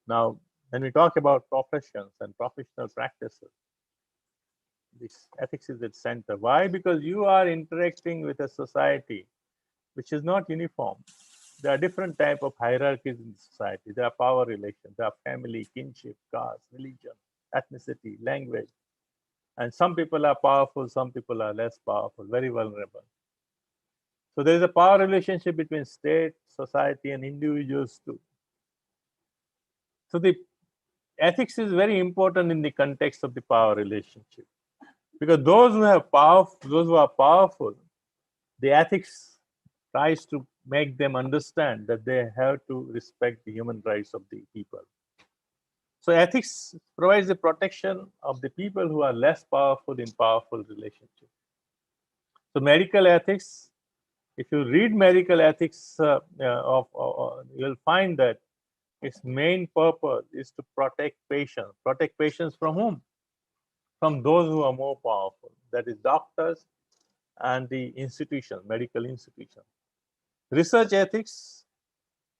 Speaker 1: Now, when we talk about professions and professional practices, this ethics is at center. Why? Because you are interacting with a society which is not uniform. There are different type of hierarchies in society. There are power relations, there are family, kinship, caste, religion, ethnicity, language. And some people are powerful, some people are less powerful, very vulnerable. So there is a power relationship between state, society, and individuals too. So the ethics is very important in the context of the power relationship, because those who are powerful, the ethics tries to make them understand that they have to respect the human rights of the people. So ethics provides the protection of the people who are less powerful in powerful relationships. So medical ethics, if you read medical ethics, you'll find that its main purpose is to protect patients. Protect patients from whom? From those who are more powerful, that is doctors and the institutions, medical institutions. Research ethics,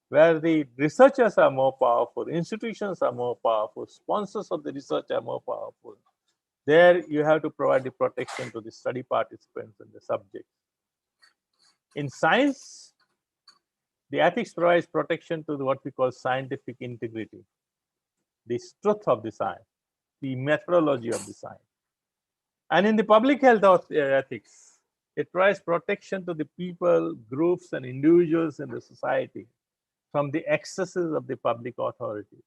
Speaker 1: where the researchers are more powerful, institutions are more powerful, sponsors of the research are more powerful. There you have to provide the protection to the study participants and the subjects. In science, the ethics provides protection to what we call scientific integrity, the truth of the science, the methodology of the science. And in the public health ethics, it provides protection to the people, groups, and individuals in the society from the excesses of the public authority.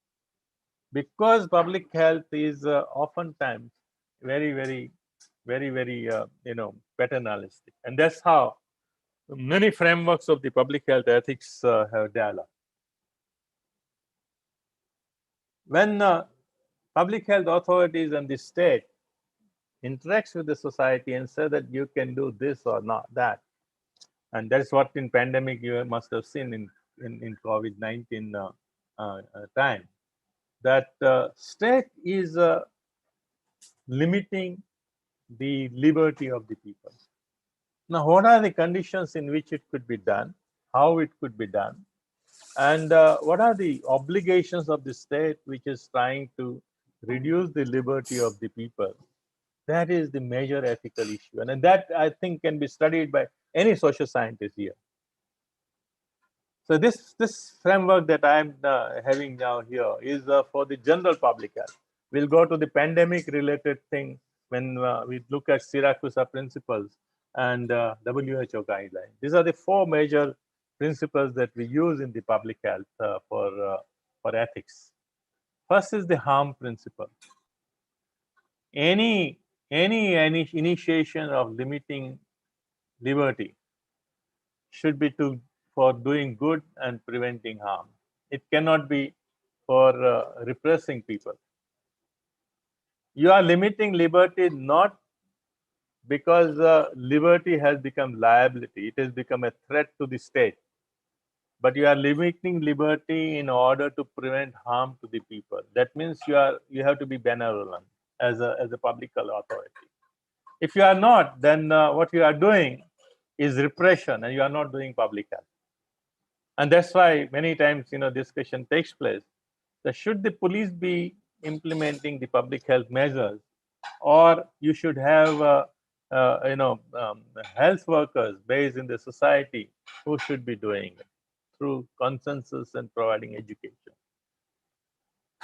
Speaker 1: Because public health is oftentimes very paternalistic. And that's how many frameworks of the public health ethics have developed. When public health authorities and the state interacts with the society and say that you can do this or not that, and that's what in pandemic you must have seen in COVID-19 time, that state is limiting the liberty of the people. Now, what are the conditions in which it could be done, how it could be done, and what are the obligations of the state which is trying to reduce the liberty of the people? That is the major ethical issue. And that, I think, can be studied by any social scientist here. So this framework that I'm having now here is for the general public health. We'll go to the pandemic related thing when we look at Syracuse principles and WHO guidelines. These are the four major principles that we use in the public health for ethics. First is the harm principle. Any initiation of limiting liberty should be for doing good and preventing harm. It cannot be for repressing people. You are limiting liberty not because liberty has become liability, it has become a threat to the state. But you are limiting liberty in order to prevent harm to the people. That means you have to be benevolent as a public authority. If you are not, then what you are doing is repression, and you are not doing public health. And that's why many times, discussion takes place that should the police be implementing the public health measures, or you should have health workers based in the society who should be doing it through consensus and providing education.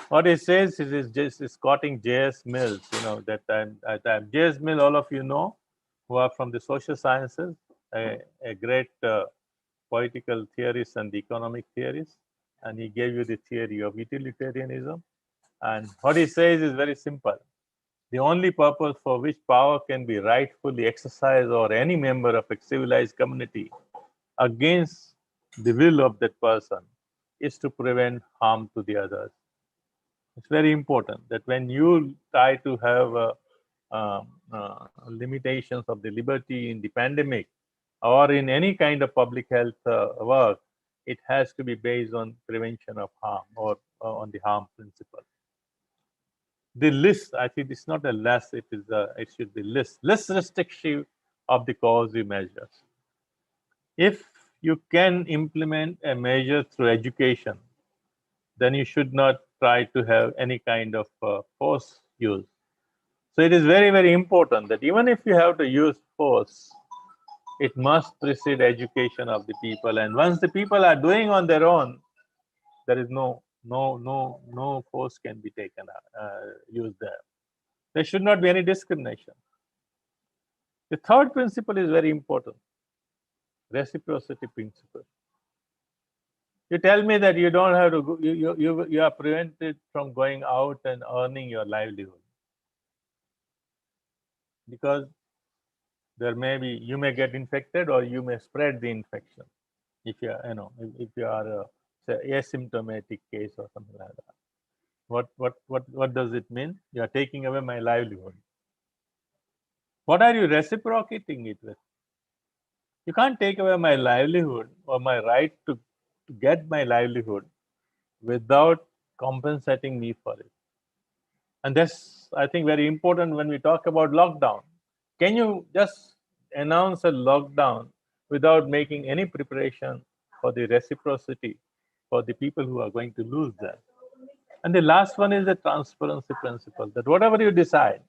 Speaker 1: What he says is quoting J.S. Mills. That time J.S. Mill, all of you know, who are from the social sciences, a great political theorist and the economic theorist, and he gave you the theory of utilitarianism. And what he says is very simple. The only purpose for which power can be rightfully exercised over any member of a civilized community against the will of that person is to prevent harm to the others. It's very important that when you try to have limitations of the liberty in the pandemic or in any kind of public health work, it has to be based on prevention of harm or on the harm principle. The list, I think it's not a less, it should be less restrictive of the causal measures. If you can implement a measure through education, then you should not try to have any kind of force use. So it is very, very important that even if you have to use force, it must precede education of the people. And once the people are doing on their own, there is no force can be taken used there. There should not be any discrimination. The third principle is very important: reciprocity principle. You tell me that you don't have to go, you are prevented from going out and earning your livelihood because you may get infected or you may spread the infection if you are, if you are say asymptomatic case or something like that. What does it mean? You are taking away my livelihood. What are you reciprocating it with? You can't take away my livelihood or my right to get my livelihood without compensating me for it. And that's, I think, very important when we talk about lockdown. Can you just announce a lockdown without making any preparation for the reciprocity for the people who are going to lose that? And the last one is the transparency principle, that whatever you decide,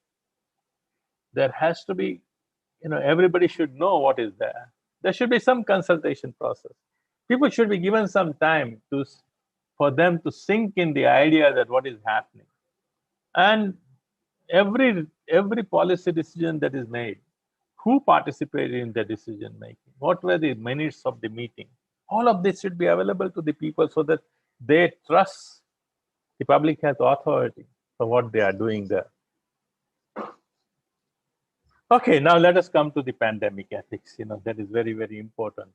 Speaker 1: there has to be, everybody should know what is there. There should be some consultation process. People should be given some time for them to sink in the idea that what is happening. And every policy decision that is made, who participated in the decision making, what were the minutes of the meeting, all of this should be available to the people so that they trust the public health authority for what they are doing there. Okay, now let us come to the pandemic ethics. That is very, very important.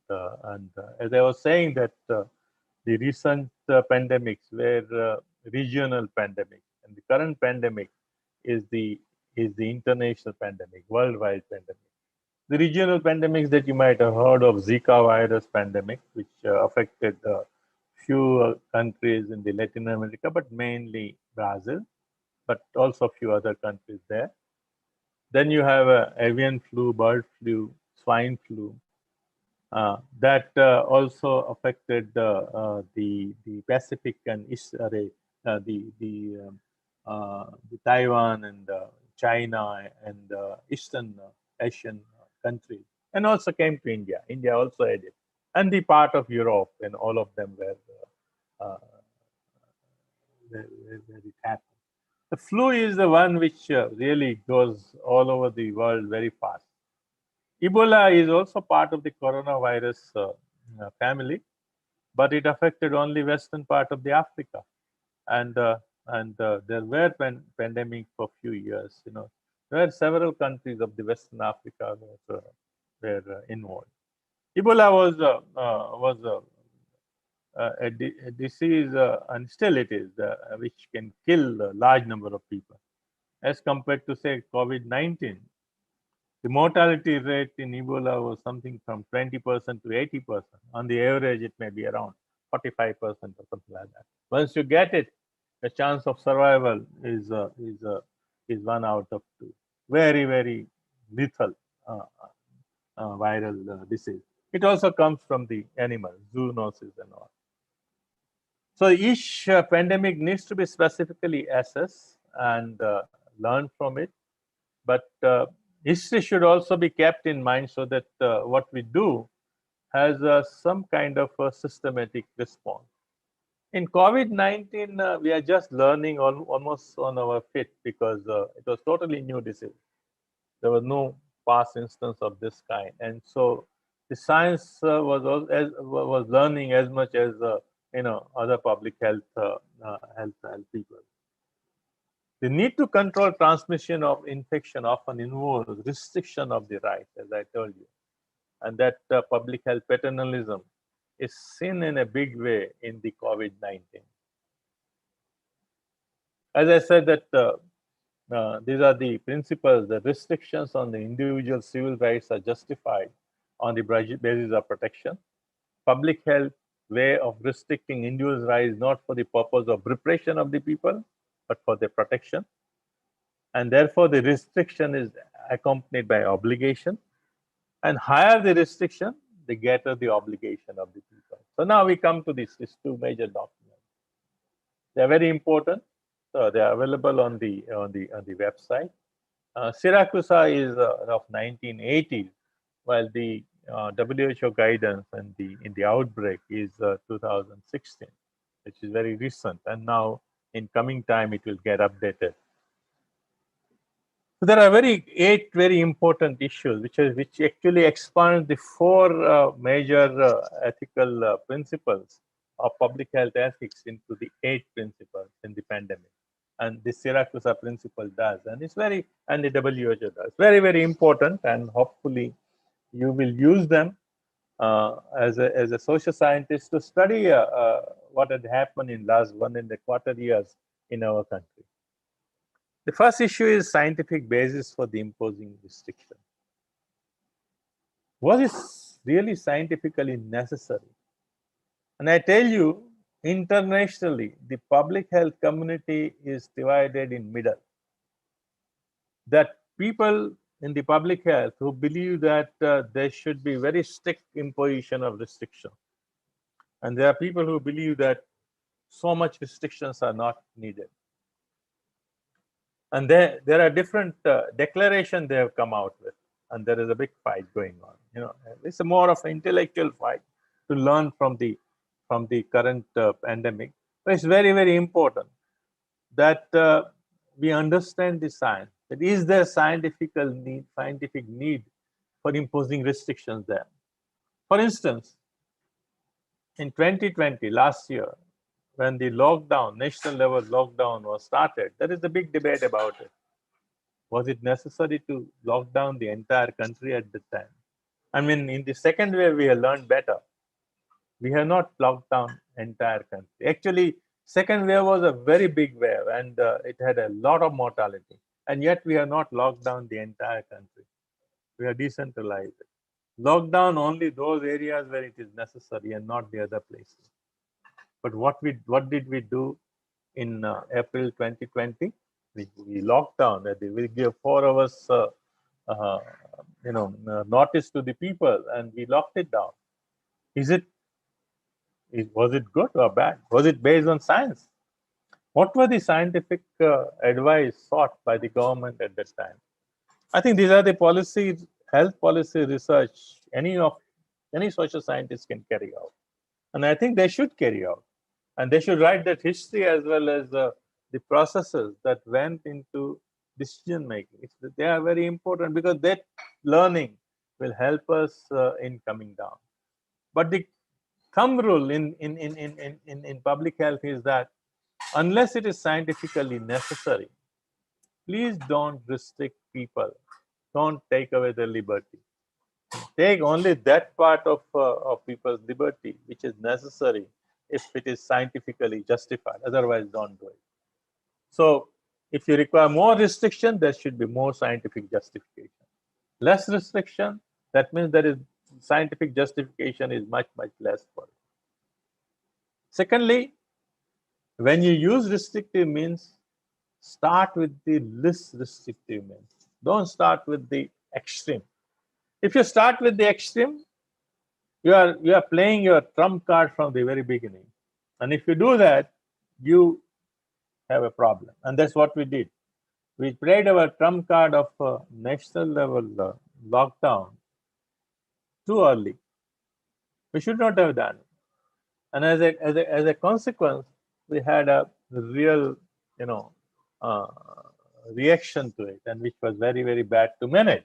Speaker 1: As I was saying, that the recent pandemics were regional pandemic, and the current pandemic is the international pandemic, worldwide pandemic. The regional pandemics that you might have heard of, Zika virus pandemic, which affected few countries in the Latin America, but mainly Brazil, but also a few other countries there. Then you have avian flu, bird flu, swine flu. That also affected the Pacific and the Taiwan and China and Eastern Asian countries, and also came to India. India also had it. and the part of Europe, and all of them uh, where it happened. The flu is the one which really goes all over the world very fast. Ebola is also part of the coronavirus family, but it affected only western part of the Africa, and there were pandemic for a few years. There were several countries of the Western Africa that were involved. Ebola was a disease, and still it is, which can kill a large number of people, as compared to say COVID-19. The mortality rate in Ebola was something from 20% to 80%. On the average, it may be around 45% or something like that. Once you get it, the chance of survival is 1 out of 2. Very, very lethal viral disease. It also comes from the animals, zoonosis and all. So each pandemic needs to be specifically assessed and learn from it. But history should also be kept in mind so that what we do has some kind of a systematic response. In COVID-19, we are just learning almost on our feet because it was totally new disease. There was no past instance of this kind, and so the science was learning as much as other public health people. The need to control transmission of infection often involves restriction of the rights, as I told you, and that public health paternalism is seen in a big way in the COVID-19. As I said, that these are the principles. The restrictions on the individual civil rights are justified on the basis of protection. Public health way of restricting individual rights not for the purpose of repression of the people, but for their protection. And therefore, the restriction is accompanied by obligation. And higher the restriction, the greater the obligation of the people. So now we come to these 2 major documents. They are very important. So they are available on the website. Siracusa is of 1980s, while the WHO guidance and in the outbreak is 2016, which is very recent. And now, in coming time, it will get updated. So there are 8 very important issues which actually expand the 4 major ethical principles of public health ethics into the 8 principles in the pandemic. And the Siracusa principle does, and it's and the WHO does. Very, very important, and hopefully you will use them as a social scientist to study what had happened in last 1.25 years in our country. The first issue is scientific basis for the imposing restriction. Was it really scientifically necessary? And I tell you, internationally, the public health community is divided in middle. That people in the public health who believe that there should be very strict imposition of restriction. And there are people who believe that so much restrictions are not needed. And there are different declarations they have come out with, and there is a big fight going on. It's more of an intellectual fight to learn from the current pandemic. But it's very, very important that we understand the science. That is there scientific need for imposing restrictions there. For instance, in 2020, last year, when the lockdown, national level lockdown was started, there is a big debate about it. Was it necessary to lock down the entire country at the time? I mean, in the second wave, we have learned better. We have not locked down entire country. Actually, second wave was a very big wave, and it had a lot of mortality. And yet, we have not locked down the entire country. We have decentralized it. Locked down only those areas where it is necessary and not the other places. But what did we do in April 2020? We locked down. We gave 4 hours, notice to the people, and we locked it down. Was it good or bad? Was it based on science? What were the scientific advice sought by the government at that time? I think these are the health policy research. Any of Any social scientist can carry out. And I think they should carry out. And they should write that history as well as the processes that went into decision making. They are very important because that learning will help us in coming down. But the thumb rule in public health is that unless it is scientifically necessary, please don't restrict people. Don't take away their liberty. Take only that part of people's liberty which is necessary if it is scientifically justified. Otherwise, don't do it. So, if you require more restriction, there should be more scientific justification. Less restriction, that means there is scientific justification is much less for it. Secondly, when you use restrictive means, start with the least restrictive means. Don't start with the extreme. If you start with the extreme, you are playing your trump card from the very beginning. And if you do that, you have a problem. And that's what we did. We played our trump card of national level lockdown too early. We should not have done it. And as a consequence, we had a real, reaction to it, and which was very bad to manage.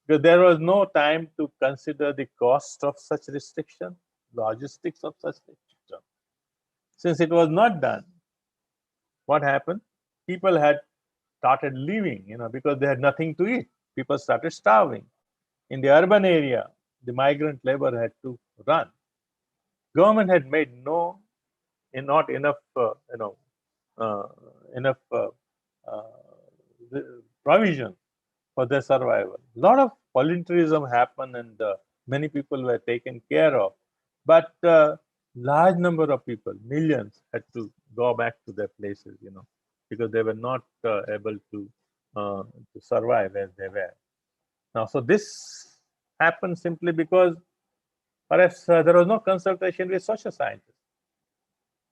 Speaker 1: Because there was no time to consider the cost of such restriction, logistics of such restriction. Since it was not done, what happened? People had started leaving, because they had nothing to eat. People started starving. In the urban area, the migrant labor had to run. Government had made not enough, provision for their survival. A lot of volunteerism happened, and many people were taken care of. But large number of people, millions, had to go back to their places, because they were not able to survive as they were. Now, so this happened simply because perhaps there was no consultation with social scientists.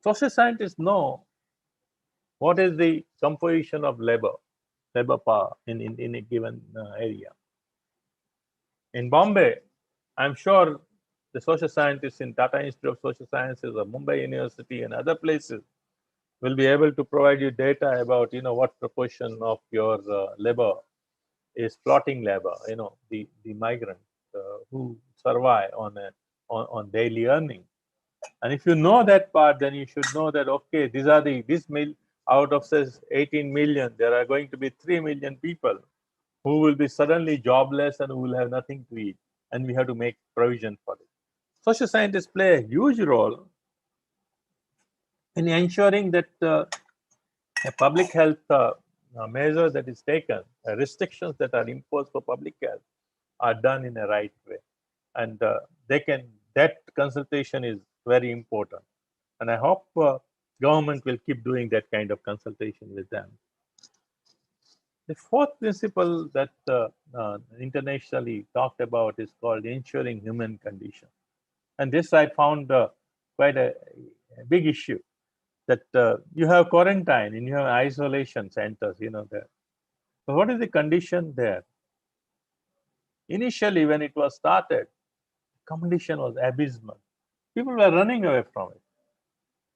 Speaker 1: Social scientists know what is the composition of labor power in a given area. In Bombay, I'm sure the social scientists in Tata Institute of Social Sciences or Mumbai University and other places will be able to provide you data about what proportion of your labor is plotting labor, the migrant who survive on daily earning. And if you know that part, then you should know that, okay, out of says 18 million, there are going to be 3 million people who will be suddenly jobless and who will have nothing to eat. And we have to make provision for it. Social scientists play a huge role in ensuring that a public health measure that is taken, restrictions that are imposed for public health are done in a right way. And that consultation is very important. And I hope government will keep doing that kind of consultation with them. The fourth principle that internationally talked about is called ensuring human condition. And this I found quite a big issue, that you have quarantine and you have isolation centers, there. So what is the condition there? Initially, when it was started, the condition was abysmal. People were running away from it.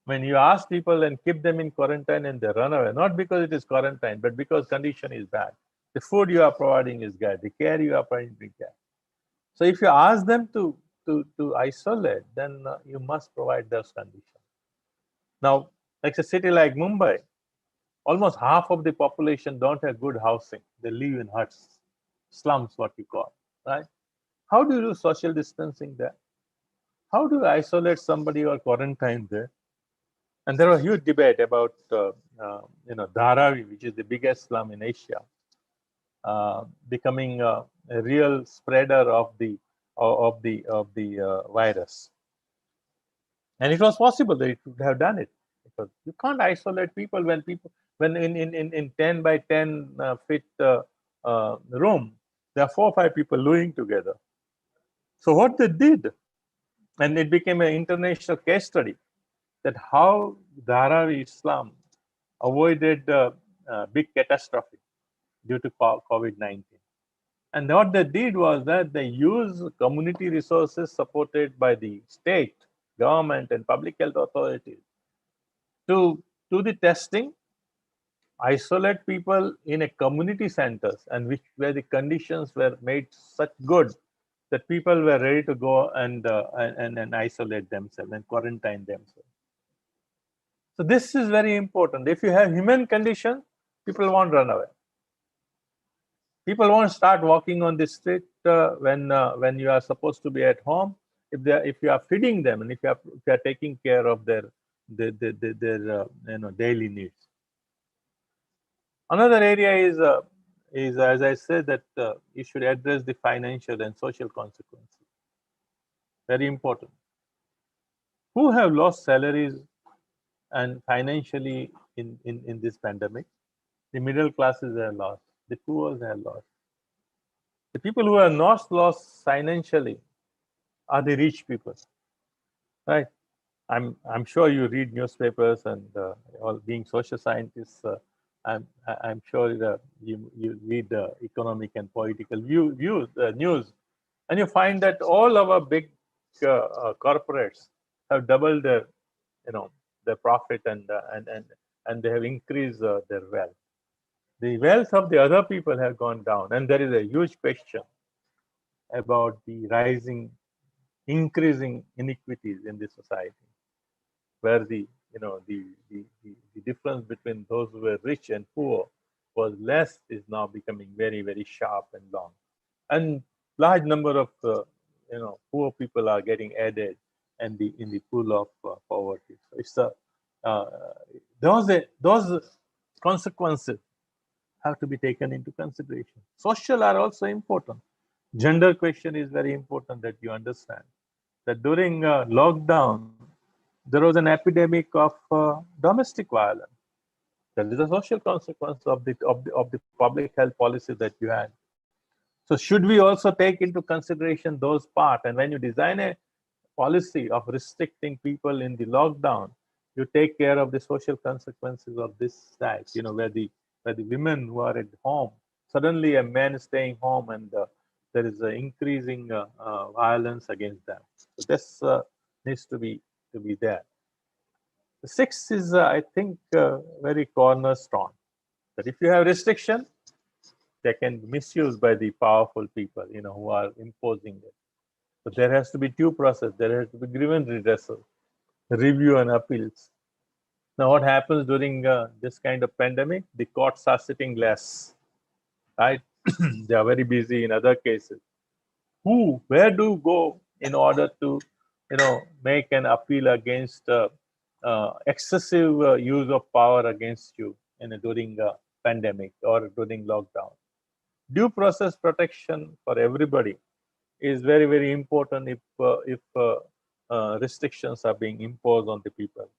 Speaker 1: When you ask people and keep them in quarantine and they run away, not because it is quarantine, but because condition is bad. The food you are providing is bad. The care you are providing is bad. So if you ask them to isolate, then you must provide those conditions. Now, like a city like Mumbai, almost half of the population don't have good housing. They live in huts, slums, what you call, right? How do you do social distancing there? How do you isolate somebody or quarantine there? And there was a huge debate about, Dharavi, which is the biggest slum in Asia, becoming a real spreader of the virus. And it was possible that it would have done it, because you can't isolate people when in 10 by 10 feet room, there are 4 or 5 people living together. So what they did, and it became an international case study, that how Dharavi Islam avoided big catastrophe due to COVID-19. And what they did was that they used community resources supported by the state, government, and public health authorities to do the testing, isolate people in a community centers, and where the conditions were made such good that people were ready to go and isolate themselves and quarantine themselves. So this is very important. If you have human condition, people won't run away. People won't start walking on the street when you are supposed to be at home. If you are feeding them and if you are taking care of their daily needs. Another area is as I said that you should address the financial and social consequences. Very important. Who have lost salaries and financially in this pandemic? The middle classes have lost. The poor have lost. The people who are not lost financially are the rich people, right? I'm sure you read newspapers and all being social scientists. I'm sure you read economic and political news, and you find that all our big corporates have doubled their profit and they have increased their wealth. The wealth of the other people have gone down, and there is a huge question about the increasing inequities in the society, where the difference between those who were rich and poor was less is now becoming very, very sharp and long, and large number of poor people are getting added and in the pool of poverty. So it's those consequences have to be taken into consideration. Social are also important. Gender question is very important that you understand that during lockdown there was an epidemic of domestic violence. That is a social consequence of the public health policy that you had. So should we also take into consideration those parts? And when you design a policy of restricting people in the lockdown, you take care of the social consequences of this type. Where the women who are at home, suddenly a man is staying home and there is an increasing violence against them. So this needs to be there. The sixth is, I think, very cornerstone. That if you have restriction, they can be misused by the powerful people, who are imposing it. So there has to be due process. There has to be grievance redressal, review and appeals. Now, what happens during this kind of pandemic? The courts are sitting less, right? They are very busy in other cases. Where do you go in order to, make an appeal against excessive use of power against you during pandemic or during lockdown? Due process protection for everybody is very, very important if restrictions are being imposed on the people.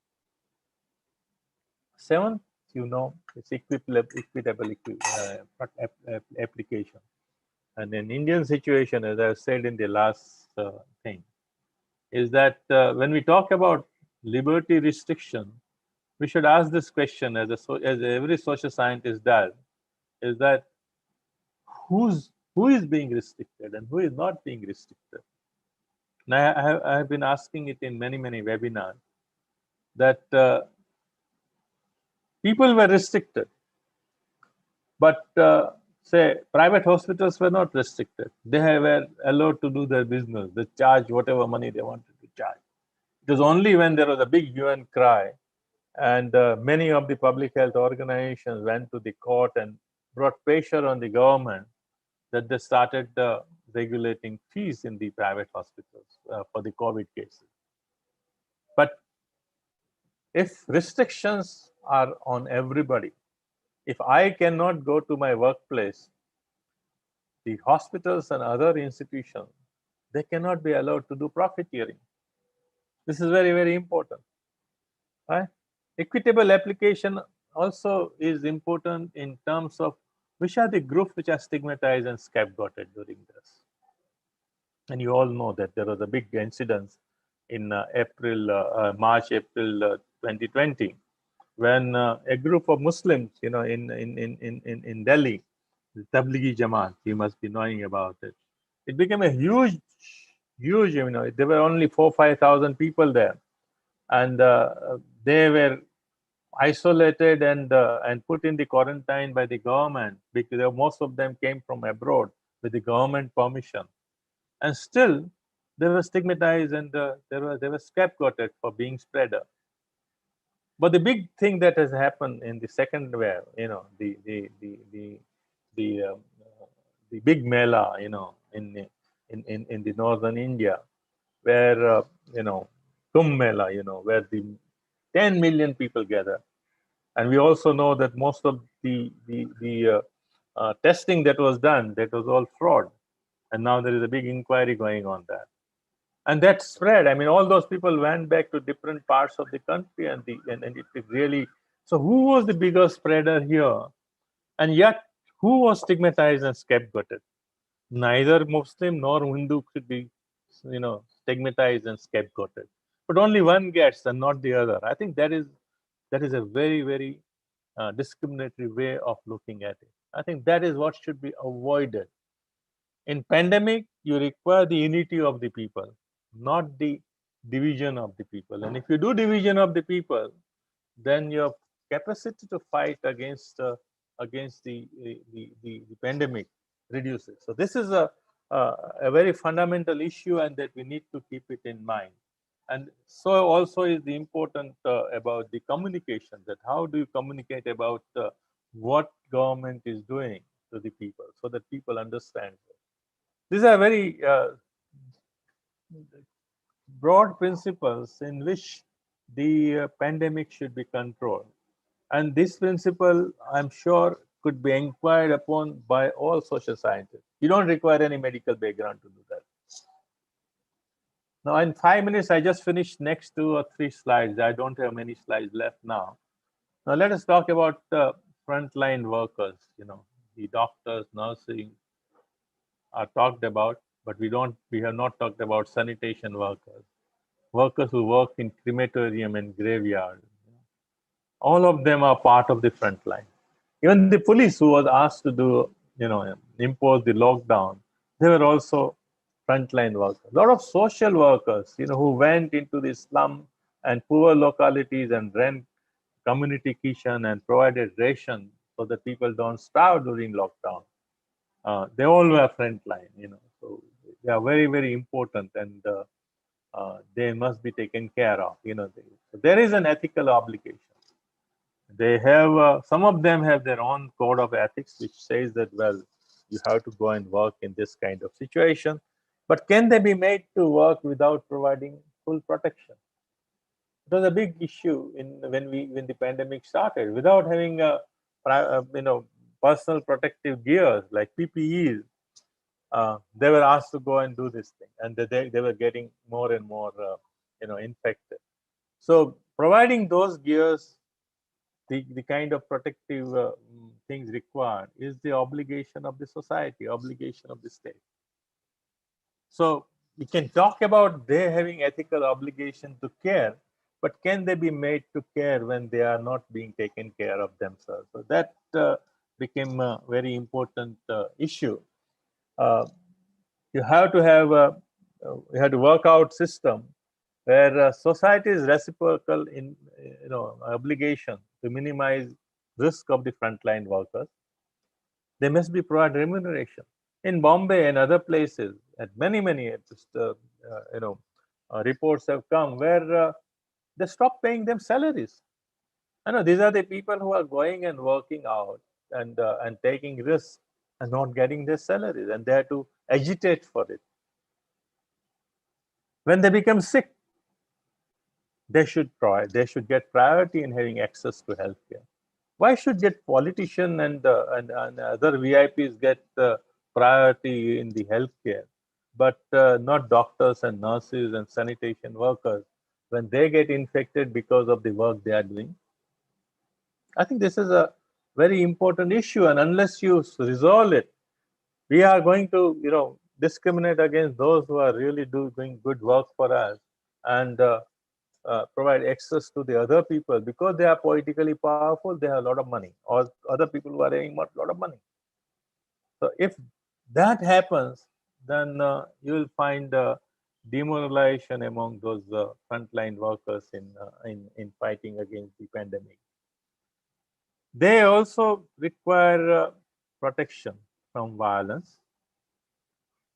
Speaker 1: Seventh, it's equitable application. And in Indian situation, as I said in the last thing, is that when we talk about liberty restriction, we should ask this question as every social scientist does, is that who is being restricted and who is not being restricted? And I have been asking it in many, many webinars that people were restricted, but say private hospitals were not restricted. They were allowed to do their business. They charge whatever money they wanted to charge. It was only when there was a big hue and cry and many of the public health organizations went to the court and brought pressure on the government that they started regulating fees in the private hospitals for the COVID cases. But if restrictions are on everybody, if I cannot go to my workplace, the hospitals and other institutions, they cannot be allowed to do profiteering. This is very, very important. Right? Equitable application also is important in terms of which are the groups which are stigmatized and scapegoated during this. And you all know that there was a big incident in March, April 2020, when a group of Muslims, in Delhi, the Tablighi Jamaat. You must be knowing about it. It became a huge, there were only 4,000-5,000 people there, and they were isolated and put in the quarantine by the government because most of them came from abroad with the government permission, and still they were stigmatized and they were scapegoated for being spreader. But the big thing that has happened in the second wave, the the big mela, in the northern India, where Kumbh Mela, where the 10 million people gather, and we also know that most of the testing that was done, that was all fraud, and now there is a big inquiry going on that. And that spread. I mean, all those people went back to different parts of the country, and it really. So, who was the bigger spreader here? And yet, who was stigmatized and scapegoated? Neither Muslim nor Hindu should be, stigmatized and scapegoated. But only one gets, and not the other. I think that is a very, very discriminatory way of looking at it. I think that is what should be avoided. In pandemic, you require the unity of the people, not the division of the people. And if you do division of the people, then your capacity to fight against the pandemic reduces. So this is a very fundamental issue, and that we need to keep it in mind. And so also is the important about the communication, that how do you communicate about what government is doing to the people so that people understand it. These are very broad principles in which the pandemic should be controlled. And this principle, I'm sure, could be inquired upon by all social scientists. You don't require any medical background to do that. Now, in 5 minutes, I just finished next 2 or 3 slides. I don't have many slides left now. Now, let us talk about frontline workers. The doctors, nursing are talked about, but we have not talked about sanitation workers who work in crematorium and graveyard. All of them are part of the front line. Even the police who was asked to impose the lockdown, they were also frontline workers. A lot of social workers, who went into the slum and poor localities and ran community kitchen and provided ration so that people don't starve during lockdown. They all were frontline, so they are very, very important, and they must be taken care of. So there is an ethical obligation. They have some of them have their own code of ethics, which says that, well, you have to go and work in this kind of situation. But can they be made to work without providing full protection? It was a big issue when the pandemic started. Without having personal protective gears like PPEs, they were asked to go and do this thing, and they were getting more and more infected. So providing those gears, the kind of protective things required, is the obligation of the society, obligation of the state. So we can talk about they having ethical obligation to care, but can they be made to care when they are not being taken care of themselves? So that became a very important issue. You have to work out system where society is reciprocal in obligation to minimize risk of the frontline workers. They must be provided remuneration. In Bombay and other places, at many reports have come where they stop paying them salaries. I know these are the people who are going and working out and taking risks and not getting their salaries, and they have to agitate for it. When they become sick, they should get priority in having access to healthcare. Why should get politician and other VIPs get priority in the healthcare, but not doctors and nurses and sanitation workers when they get infected because of the work they are doing? I think this is a very important issue, and unless you resolve it, we are going to discriminate against those who are really doing good work for us, and provide access to the other people because they are politically powerful, they have a lot of money, or other people who are having a lot of money. So if that happens, then you will find demoralization among those frontline workers in fighting against the pandemic. They also require protection from violence.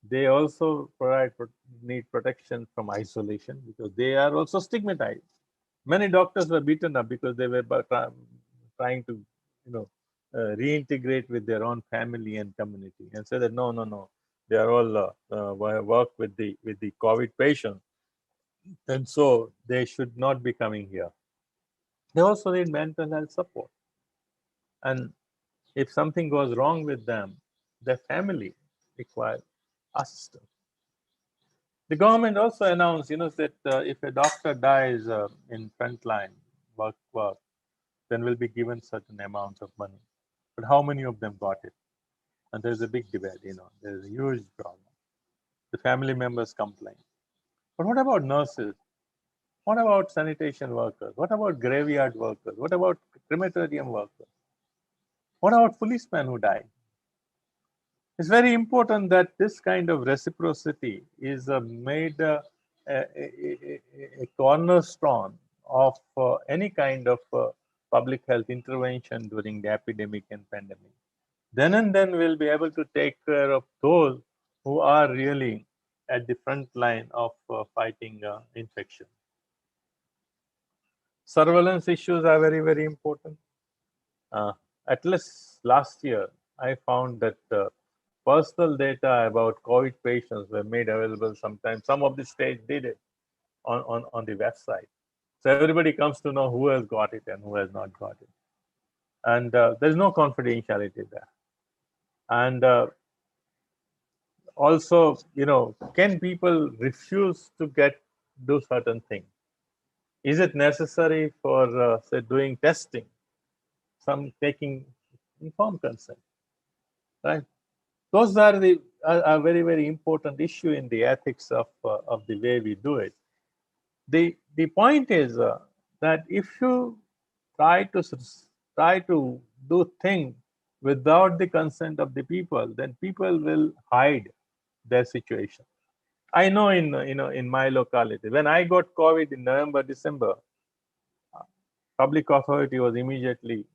Speaker 1: They also need protection from isolation because they are also stigmatized. Many doctors were beaten up because they were trying to, reintegrate with their own family and community, and say that no, they are all work with the COVID patient, and so they should not be coming here. They also need mental health support, and if something goes wrong with them, their family requires assistance. The government also announced, that if a doctor dies in frontline work, then will be given certain amounts of money. But how many of them got it? And there's a big debate, there's a huge problem. The family members complain. But what about nurses? What about sanitation workers? What about graveyard workers? What about crematorium workers? What about policemen who die? It's very important that this kind of reciprocity is made a cornerstone of any kind of public health intervention during the epidemic and pandemic. Then and then we'll be able to take care of those who are really at the front line of fighting infection. Surveillance issues are very, very important. At least last year, I found that personal data about COVID patients were made available sometimes. Some of the states did it on the website. So everybody comes to know who has got it and who has not got it. And there's no confidentiality there. And also, can people refuse to do certain things? Is it necessary for, say, doing testing? Some taking informed consent, right? Those are a very, very important issue in the ethics of the way we do it. The point is that if you try to do things without the consent of the people, then people will hide their situation. I know in my locality, when I got COVID in November, December, public authority was immediately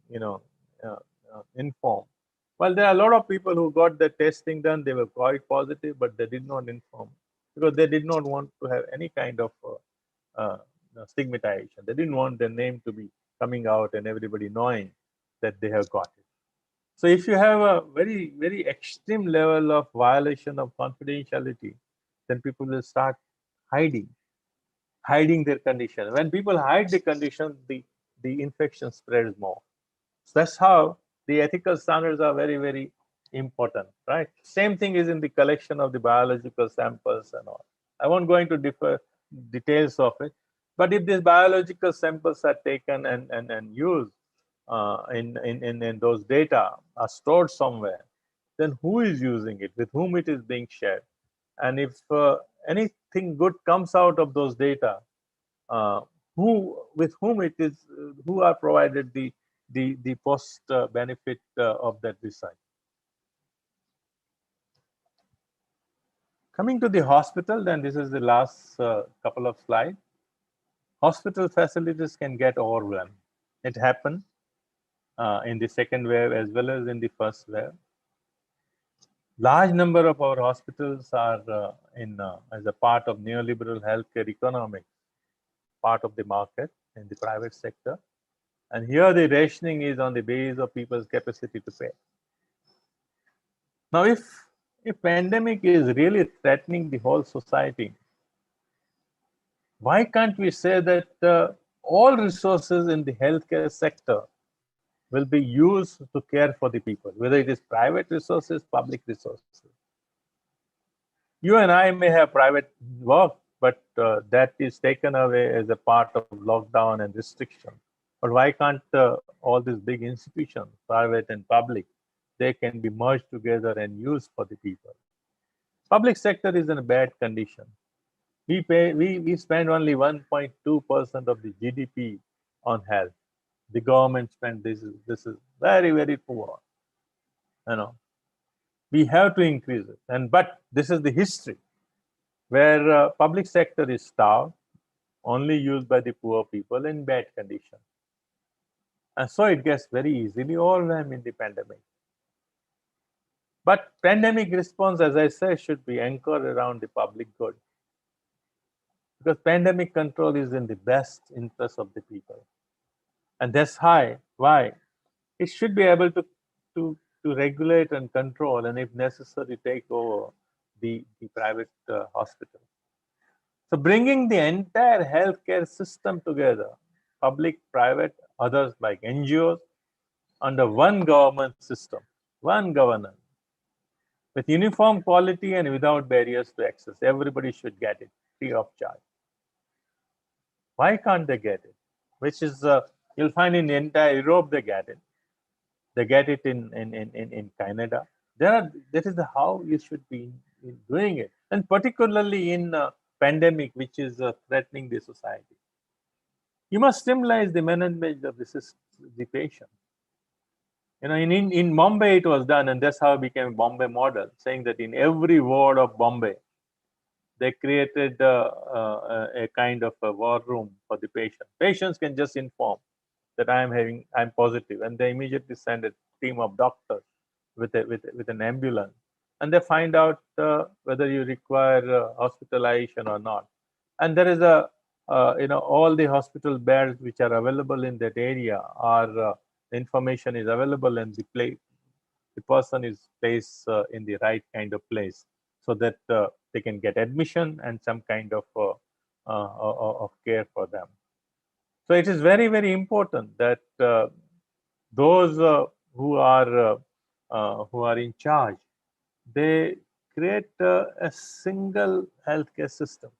Speaker 1: informed. Well, there are a lot of people who got the testing done. They were COVID positive, but they did not inform because they did not want to have any kind of stigmatization. They didn't want their name to be coming out and everybody knowing that they have got it. So if you have a very, very extreme level of violation of confidentiality, then people will start hiding their condition. When people hide the condition, the infection spreads more. So that's how the ethical standards are very, very important, right? Same thing is in the collection of the biological samples and all. I won't go into details of it, but if these biological samples are taken and used in those data are stored somewhere, then who is using it, with whom it is being shared? And if anything good comes out of those data, with whom it is, who are provided the post benefit of that research. Coming to the hospital, then this is the last couple of slides. Hospital facilities can get overwhelmed. It happened in the second wave as well as in the first wave. Large number of our hospitals are as a part of neoliberal healthcare economics, part of the market in the private sector. And here the rationing is on the basis of people's capacity to pay. Now, if pandemic is really threatening the whole society, why can't we say that all resources in the healthcare sector will be used to care for the people, whether it is private resources, public resources? You and I may have private work, but that is taken away as a part of lockdown and restriction. But why can't all these big institutions, private and public, they can be merged together and used for the people? Public sector is in a bad condition. We spend only 1.2% of the GDP on health. The government spend this is very, very poor. We have to increase it. But this is the history where public sector is starved, only used by the poor people in bad condition. And so it gets very easily overwhelmed in the pandemic. But pandemic response, as I say, should be anchored around the public good. Because pandemic control is in the best interest of the people. And that's why it should be able to regulate and control, and if necessary, take over the private hospital. So bringing the entire healthcare system together, public, private, others like NGOs, under one government system, one governance, with uniform quality and without barriers to access. Everybody should get it free of charge. Why can't they get it? Which is, you'll find in the entire Europe they get it. They get it in Canada. That is how you should be doing it. And particularly in pandemic, which is threatening the society. You must stimulate the management of the patient. You know, in Bombay it was done, and that's how it became a Bombay model, saying that in every ward of Bombay, they created a kind of a war room for the patient. Patients can just inform that I'm positive, and they immediately send a team of doctors with an ambulance, and they find out whether you require hospitalization or not. And there is all the hospital beds which are available in that area are information is available, and the person is placed in the right kind of place, so that they can get admission and some kind of care for them. So it is very, very important that those who are in charge, they create a single healthcare system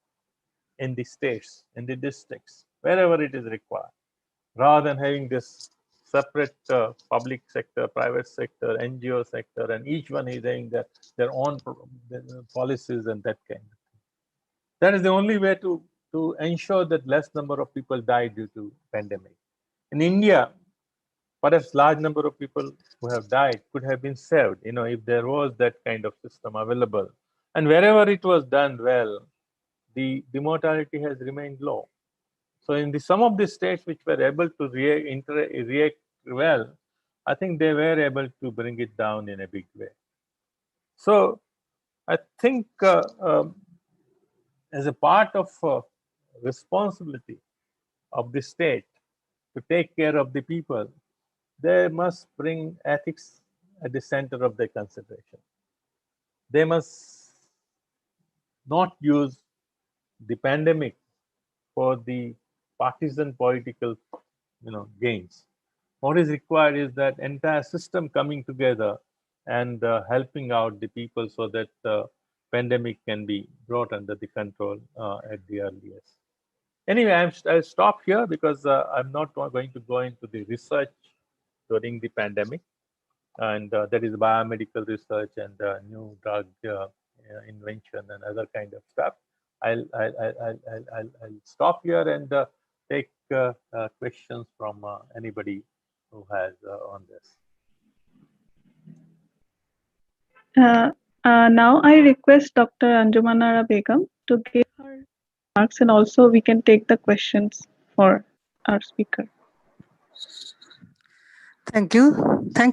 Speaker 1: in the states, in the districts, wherever it is required, rather than having this separate public sector, private sector, NGO sector, and each one is having their own policies and that kind of thing. That is the only way to ensure that less number of people die due to pandemic. In India, perhaps large number of people who have died could have been saved, if there was that kind of system available. And wherever it was done well, the mortality has remained low. So in some of the states which were able to react well, I think they were able to bring it down in a big way. So I think as a part of responsibility of the state to take care of the people, they must bring ethics at the center of their consideration. They must not use the pandemic for the partisan political gains. What is required is that entire system coming together and helping out the people so that the pandemic can be brought under the control at the earliest. Anyway, I'll stop here because I'm not going to go into the research during the pandemic, and that is biomedical research and new drug invention and other kind of stuff. I'll stop here and take questions from anybody who has on this.
Speaker 5: Now I request Dr. Anjumanara Begum to give her remarks, and also we can take the questions for our speaker.
Speaker 3: Thank you,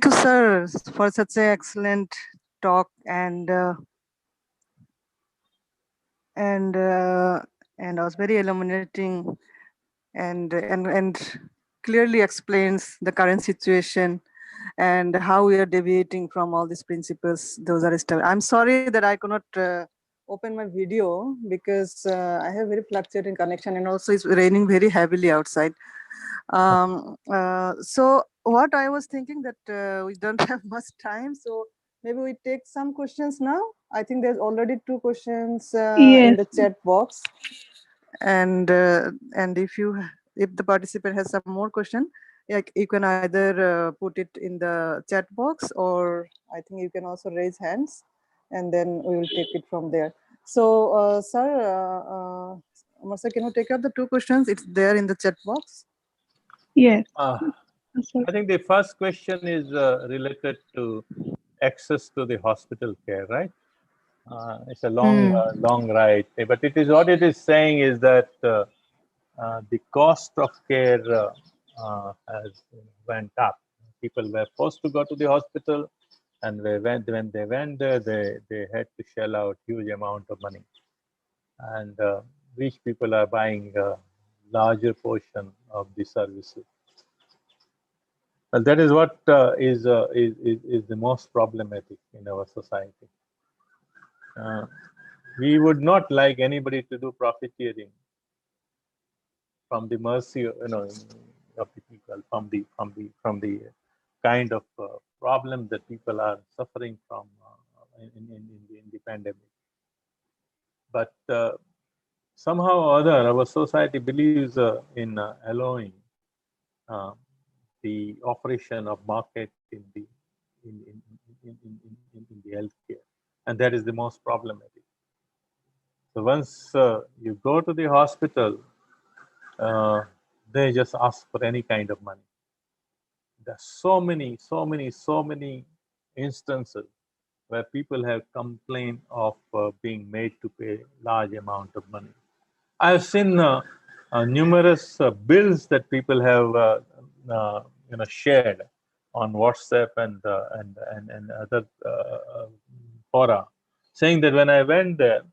Speaker 3: sir, for such an excellent talk, and was very illuminating, and clearly explains the current situation and how we are deviating from all these principles. Those are established. I'm sorry that I could not open my video because I have very fluctuating connection, and also it's raining very heavily outside. So what I was thinking that we don't have much time, so maybe we take some questions now. I think there's already 2 questions in the chat box, and if the participant has some more question, you can either put it in the chat box, or I think you can also raise hands, and then we will take it from there. So, sir, Marcel, can you take up the 2 questions? It's there in the chat box.
Speaker 5: Yes.
Speaker 1: I think the first question is related to access to the hospital care, right? It's a long ride, but it is what it is saying is that the cost of care has went up. People were forced to go to the hospital, and when they went there, they had to shell out huge amount of money, and rich people are buying a larger portion of the services. Well, that is what is the most problematic in our society. We would not like anybody to do profiteering from the mercy, of the people, from the kind of problem that people are suffering from in the pandemic. But somehow or other, our society believes in allowing uh, the operation of market in the healthcare, and that is the most problematic. So once you go to the hospital, they just ask for any kind of money. There's so many instances where people have complained of being made to pay large amount of money. I have seen numerous bills that people have shared on WhatsApp and other fora, saying that when I went there,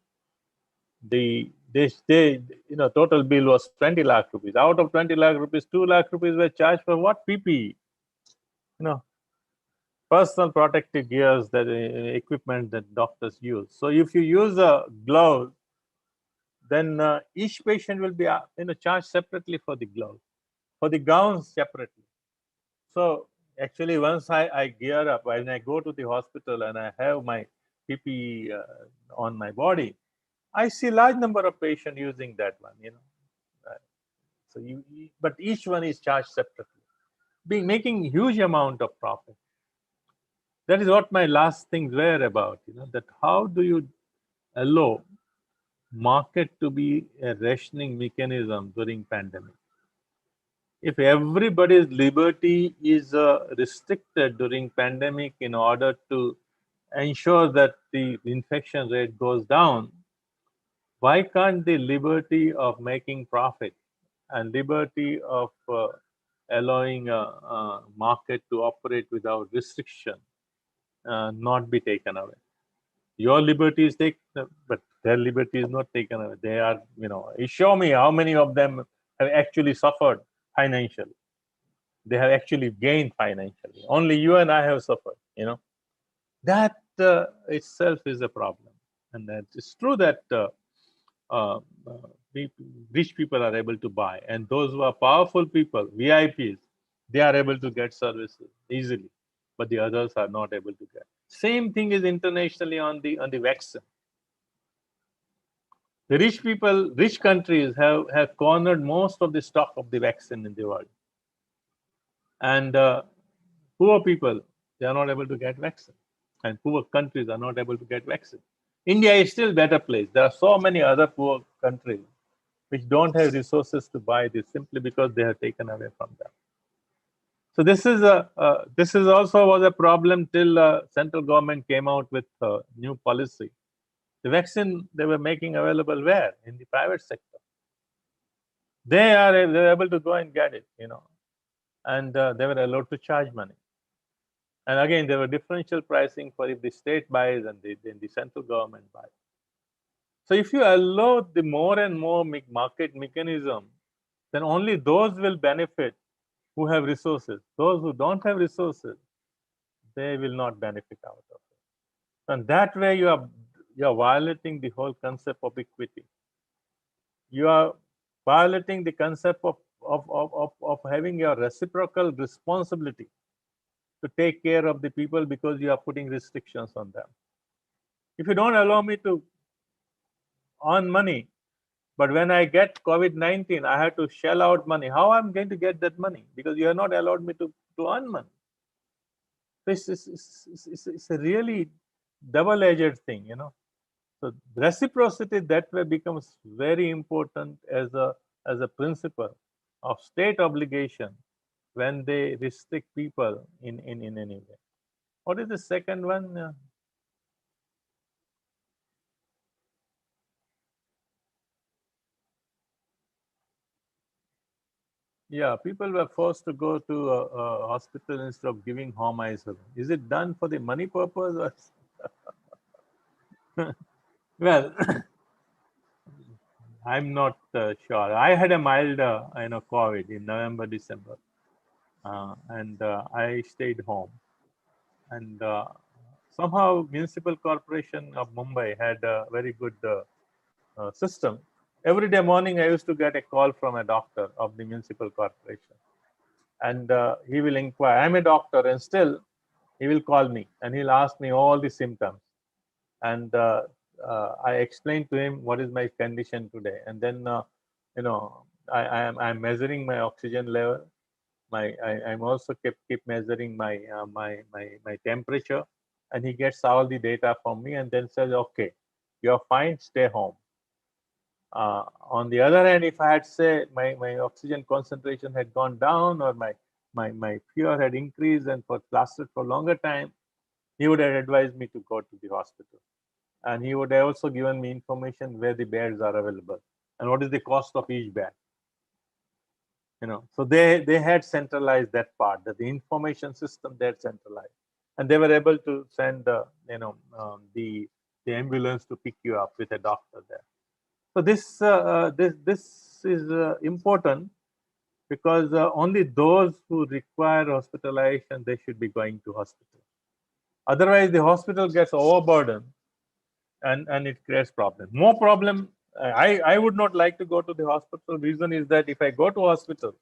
Speaker 1: the total bill was 20 lakh rupees. Out of 20 lakh rupees, 2 lakh rupees were charged for what? PPE, personal protective gears, that equipment that doctors use. So if you use a glove, then each patient will be charged separately for the glove, for the gowns separately. So actually, once I gear up, when I go to the hospital and I have my PPE on my body, I see large number of patients using that one. So but each one is charged separately, making huge amount of profit. That is what my last things were about. That how do you allow market to be a rationing mechanism during pandemic? If everybody's liberty is restricted during pandemic in order to ensure that the infection rate goes down, why can't the liberty of making profit and liberty of allowing a market to operate without restriction not be taken away? Your liberty is taken, but their liberty is not taken away. They are, show me how many of them have actually suffered financially. They have actually gained financially. Only you and I have suffered. That itself is a problem, and that it's true that uh, rich people are able to buy, and those who are powerful people, VIPs, they are able to get services easily, but the others are not able to get. Same thing is internationally on the vaccine. The rich people, rich countries have cornered most of the stock of the vaccine in the world, and poor people, they are not able to get vaccine, and poor countries are not able to get vaccine. India is still better place. There are so many other poor countries which don't have resources to buy this simply because they have taken away from them. So this is also was a problem till central government came out with new policy. The vaccine they were making available where? In the private sector. They're able to go and get it, and they were allowed to charge money. And again, there were differential pricing for if the state buys and then the central government buys. So if you allow the more and more market mechanism, then only those will benefit who have resources. Those who don't have resources, they will not benefit out of it. And that way you are violating the whole concept of equity. You are violating the concept of having a reciprocal responsibility to take care of the people because you are putting restrictions on them. If you don't allow me to earn money, but when I get COVID-19, I have to shell out money. How I'm going to get that money? Because you have not allowed me to earn money. It's a really double-edged thing, So reciprocity that way becomes very important as a principle of state obligation when they restrict people in any way. What is the second one? Yeah, people were forced to go to a hospital instead of giving home isolation. Is it done for the money purpose? Or well, I'm not sure. I had a mild, COVID in November, December, and I stayed home. And somehow, municipal corporation of Mumbai had a very good system. Every day morning, I used to get a call from a doctor of the municipal corporation, and he will inquire. I'm a doctor, and still he will call me and he'll ask me all the symptoms, and I explained to him what is my condition today, and then I'm measuring my oxygen level. I'm also keep measuring my temperature, and he gets all the data from me and then says, okay, you're fine, stay home. On the other hand, if I had say my oxygen concentration had gone down, or my fever had increased and lasted for longer time, he would have advised me to go to the hospital. And he would have also given me information where the beds are available and what is the cost of each bed. So they had centralized that part, that the information system they had centralized, and they were able to send the ambulance to pick you up with a doctor there. So this is important, because only those who require hospitalization, they should be going to hospital. Otherwise, the hospital gets overburdened, and it creates problem. More problem. I would not like to go to the hospital. Reason is that if I go to hospital,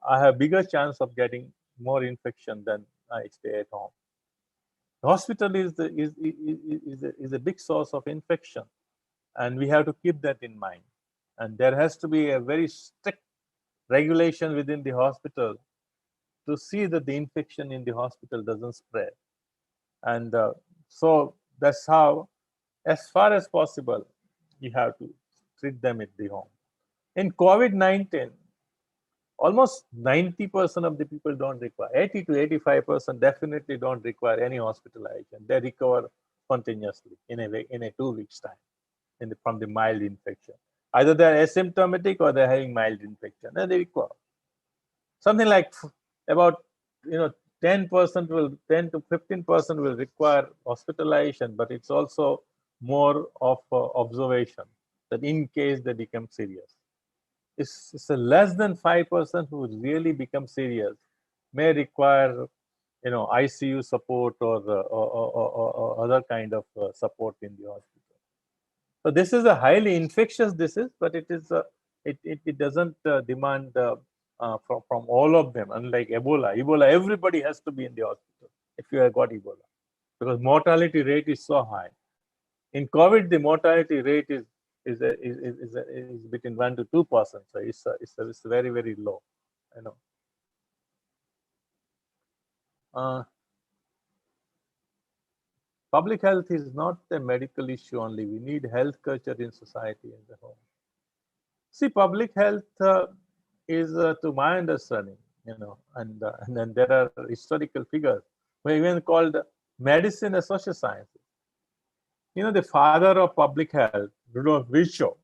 Speaker 1: I have bigger chance of getting more infection than I stay at home. The hospital is a big source of infection, and we have to keep that in mind. And there has to be a very strict regulation within the hospital to see that the infection in the hospital doesn't spread. And so that's how, as far as possible, you have to treat them at the home. In COVID-19, almost 90% of the people don't require, 80 to 85% definitely don't require any hospitalization. They recover spontaneously in a 2 weeks time from the mild infection. Either they're asymptomatic or they're having mild infection, and they recover. Something like about 10% will 10 to 15% will require hospitalization, but it's also more of observation, that in case they become serious. It's a less than 5% who really become serious, may require ICU support or other kind of support in the hospital. So this is a highly infectious disease, but it doesn't demand from all of them. Unlike Ebola, everybody has to be in the hospital if you have got Ebola, because mortality rate is so high. In COVID, the mortality rate is between 1 to 2%. So it's very, very low. Public health is not a medical issue only. We need health culture in society as a whole. See, public health is, to my understanding, and then there are historical figures who are even called medicine as social sciences. The father of public health, Rudolf Virchow,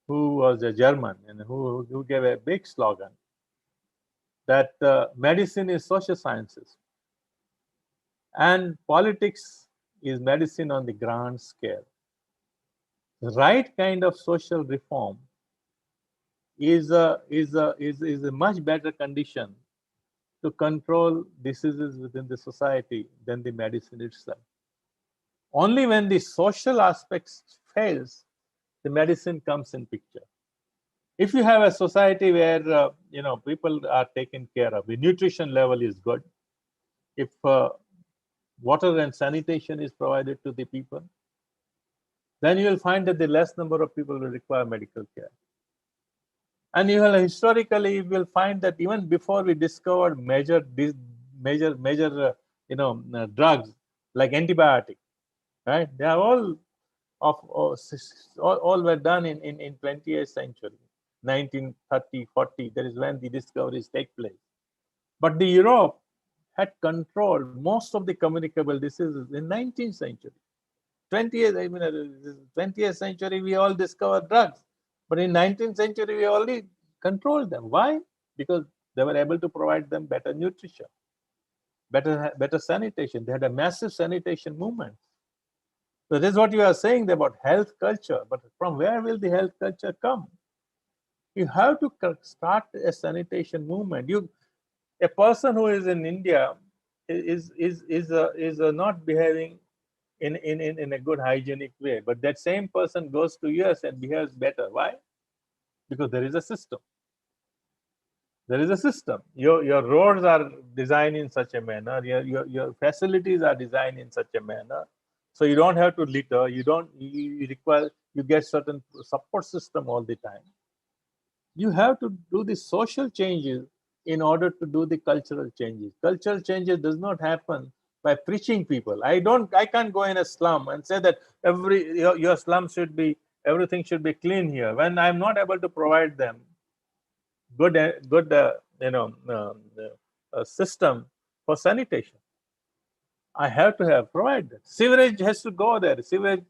Speaker 1: who was a German and who gave a big slogan that medicine is social sciences and politics is medicine on the grand scale. The right kind of social reform is a much better condition to control diseases within the society than the medicine itself. Only when the social aspects fails, the medicine comes in picture. If you have a society where people are taken care of, the nutrition level is good, if water and sanitation is provided to the people, then you will find that the less number of people will require medical care. And historically, you will find that even before we discovered major drugs like antibiotic, right? They are all were done in 20th century, 1930, 40. That is when the discoveries take place. But the Europe had controlled most of the communicable diseases in 19th century. 20th, I mean, 20th century, we all discovered drugs. But in 19th century, we already controlled them. Why? Because they were able to provide them better nutrition, better sanitation. They had a massive sanitation movement. So this is what you are saying about health culture. But from where will the health culture come? You have to start a sanitation movement. A person who is in India is not behaving in a good hygienic way, but that same person goes to US and behaves better. Why? Because there is a system. There is a system. Your roads are designed in such a manner. Your facilities are designed in such a manner, so you don't have to litter. You get certain support system all the time. You have to do the social changes in order to do the cultural changes. Cultural changes does not happen by preaching people. I can't go in a slum and say that your slum should be, everything should be clean here, when I'm not able to provide them good system for sanitation. I have to have provided. Sewerage has to go there. Sewerage,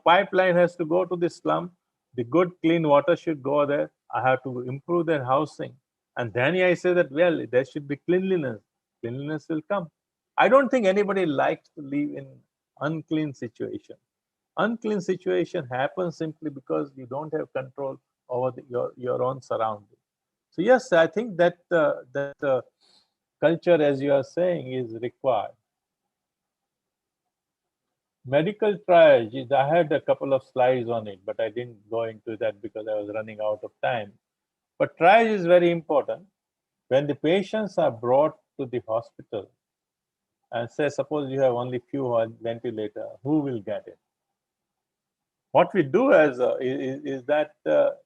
Speaker 1: pipeline has to go to the slum. The good clean water should go there. I have to improve their housing. And then I say that, well, there should be cleanliness. Cleanliness will come. I don't think anybody likes to live in unclean situation. Unclean situation happens simply because you don't have control over your own surroundings. So yes, I think that culture, as you are saying, is required. Medical triage, I had a couple of slides on it, but I didn't go into that because I was running out of time. But triage is very important. When the patients are brought to the hospital and say, suppose you have only few on ventilator, who will get it? What we do is that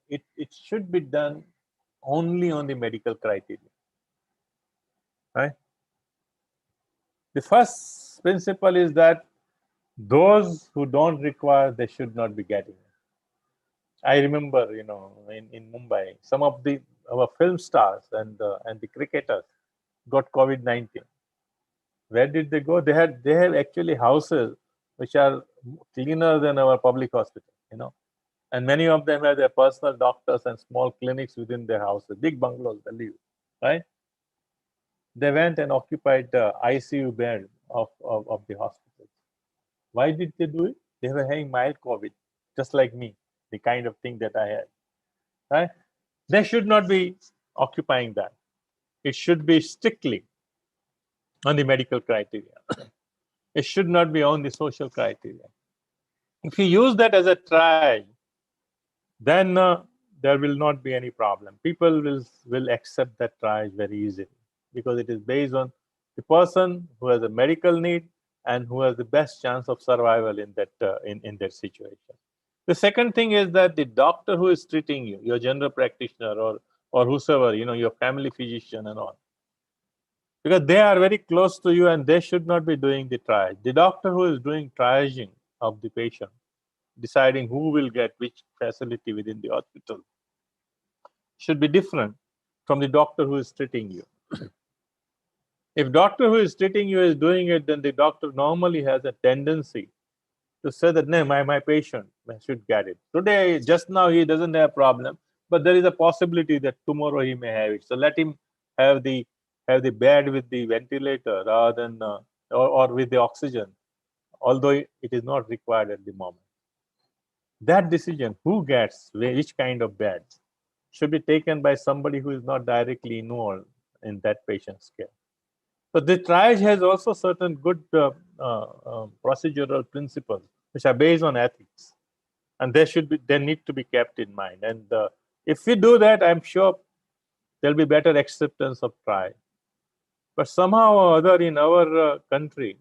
Speaker 1: it should be done only on the medical criteria, right? The first principle is that those who don't require, they should not be getting it. I remember, in Mumbai, some of our film stars and the cricketers got COVID-19. Where did they go? They have actually houses which are cleaner than our public hospital, and many of them have their personal doctors and small clinics within their houses, big bungalows they live, right? They went and occupied the ICU bed of the hospital. Why did they do it? They were having mild COVID, just like me, the kind of thing that I had, right? They should not be occupying that. It should be strictly on the medical criteria. It should not be on the social criteria. If you use that as a trial, then there will not be any problem. People will accept that trial very easily because it is based on the person who has a medical need and who has the best chance of survival in that situation. The second thing is that the doctor who is treating you, your general practitioner or whosoever, your family physician and all, because they are very close to you and they should not be doing the triage. The doctor who is doing triaging of the patient, deciding who will get which facility within the hospital, should be different from the doctor who is treating you. If doctor who is treating you is doing it, then the doctor normally has a tendency to say that, no, my patient should get it. Today, just now, he doesn't have a problem, but there is a possibility that tomorrow he may have it. So let him have the bed with the ventilator rather than or with the oxygen, although it is not required at the moment. That decision, who gets which kind of bed, should be taken by somebody who is not directly involved in that patient's care. So the triage has also certain good procedural principles which are based on ethics, and they need to be kept in mind. And if we do that, I'm sure there'll be better acceptance of triage. But somehow or other in our country,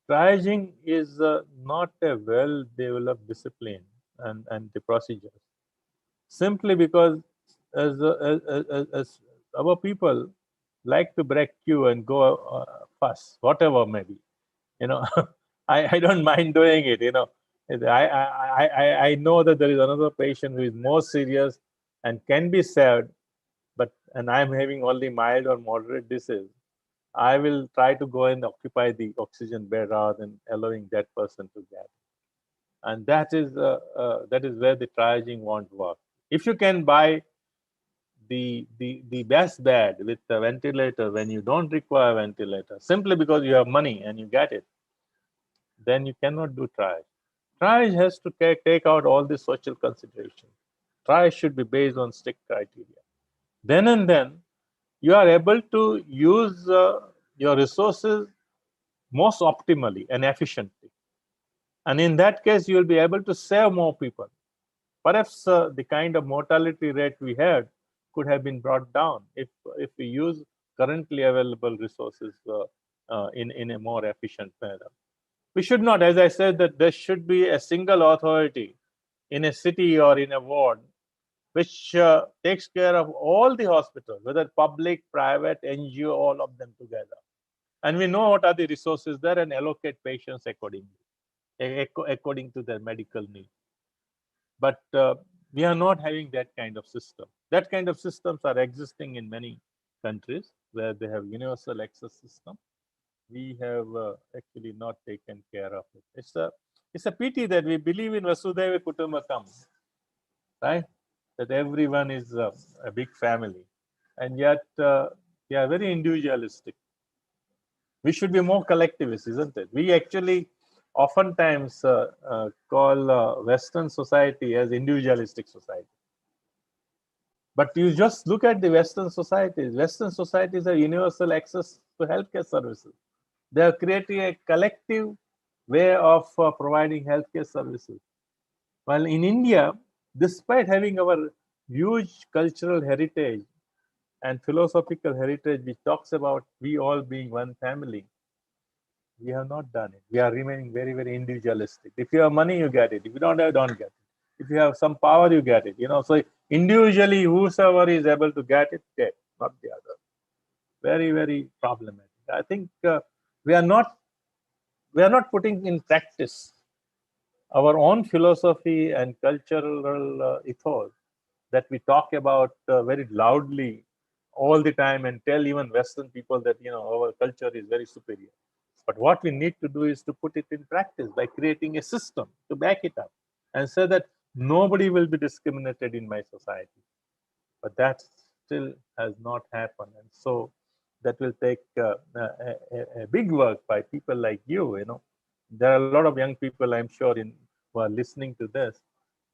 Speaker 1: triaging is not a well-developed discipline and the procedures. Simply because as our people like to break queue and go fast, whatever maybe, I don't mind doing it. I know that there is another patient who is more serious and can be saved, and I'm having only mild or moderate disease. I will try to go and occupy the oxygen bed rather than allowing that person to get. And that is where the triaging won't work. If you can buy the best bed with the ventilator when you don't require a ventilator, simply because you have money and you get it, then you cannot do triage. Triage has to take out all the social considerations. Triage should be based on strict criteria. Then and then, you are able to use your resources most optimally and efficiently. And in that case, you will be able to save more people. Perhaps the kind of mortality rate we had could have been brought down if we use currently available resources in a more efficient manner. We should not, as I said, that there should be a single authority in a city or in a ward which takes care of all the hospitals, whether public, private, NGO, all of them together. And we know what are the resources there and allocate patients according to their medical need. But we are not having that kind of system. That kind of systems are existing in many countries where they have universal access system. We have actually not taken care of it. It's a pity that we believe in Vasudhaiva Kutumbakam, right? That everyone is a big family, and yet we are very individualistic. We should be more collectivist, isn't it? We actually oftentimes call Western society as individualistic society. But you just look at the Western societies. Western societies have universal access to healthcare services. They are creating a collective way of providing healthcare services. While in India, despite having our huge cultural heritage and philosophical heritage, which talks about we all being one family, we have not done it. We are remaining very, very individualistic. If you have money, you get it. If you don't have, don't get it. If you have some power, you get it. So individually, whosoever is able to get it, get, not the other. Very, very problematic. I think we are not putting in practice our own philosophy and cultural ethos that we talk about very loudly all the time and tell even Western people that our culture is very superior. But what we need to do is to put it in practice by creating a system to back it up and say that nobody will be discriminated in my society. But that still has not happened, and so that will take a big work by people like you. There are a lot of young people, I'm sure, who are listening to this,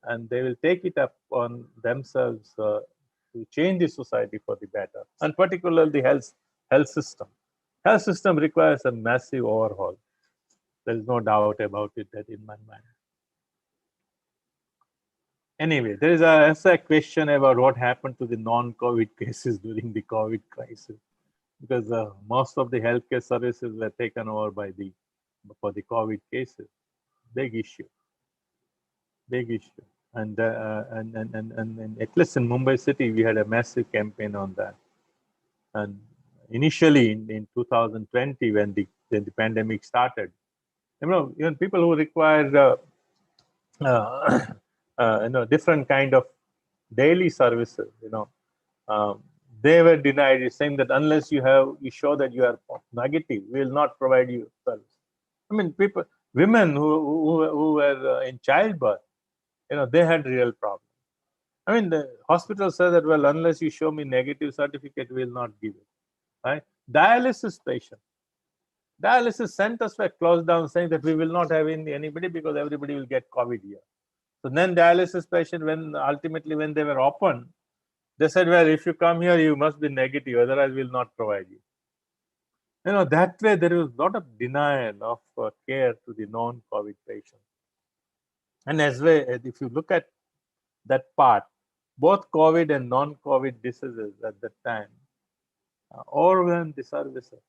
Speaker 1: and they will take it up on themselves to change the society for the better, and particularly the health system. Health system requires a massive overhaul. There is no doubt about it that in my mind. Anyway, there is also a question about what happened to the non-COVID cases during the COVID crisis, because most of the healthcare services were taken over for the COVID cases. Big issue. And at least in Mumbai city, we had a massive campaign on that. And initially in 2020, when the pandemic started, even people who required different kind of daily services, they were denied, saying that unless you show that you are negative, we will not provide you service. I mean, women who were in childbirth, they had real problems. I mean, the hospital said that, well, unless you show me negative certificate, we will not give it. Right? Dialysis centers were closed down, saying that we will not have anybody because everybody will get COVID here. So then dialysis patient, ultimately when they were open, they said, well, if you come here, you must be negative, otherwise we will not provide you. That way there is a lot of denial of care to the non-COVID patients. And if you look at that part, both COVID and non-COVID diseases at that time overwhelm the services.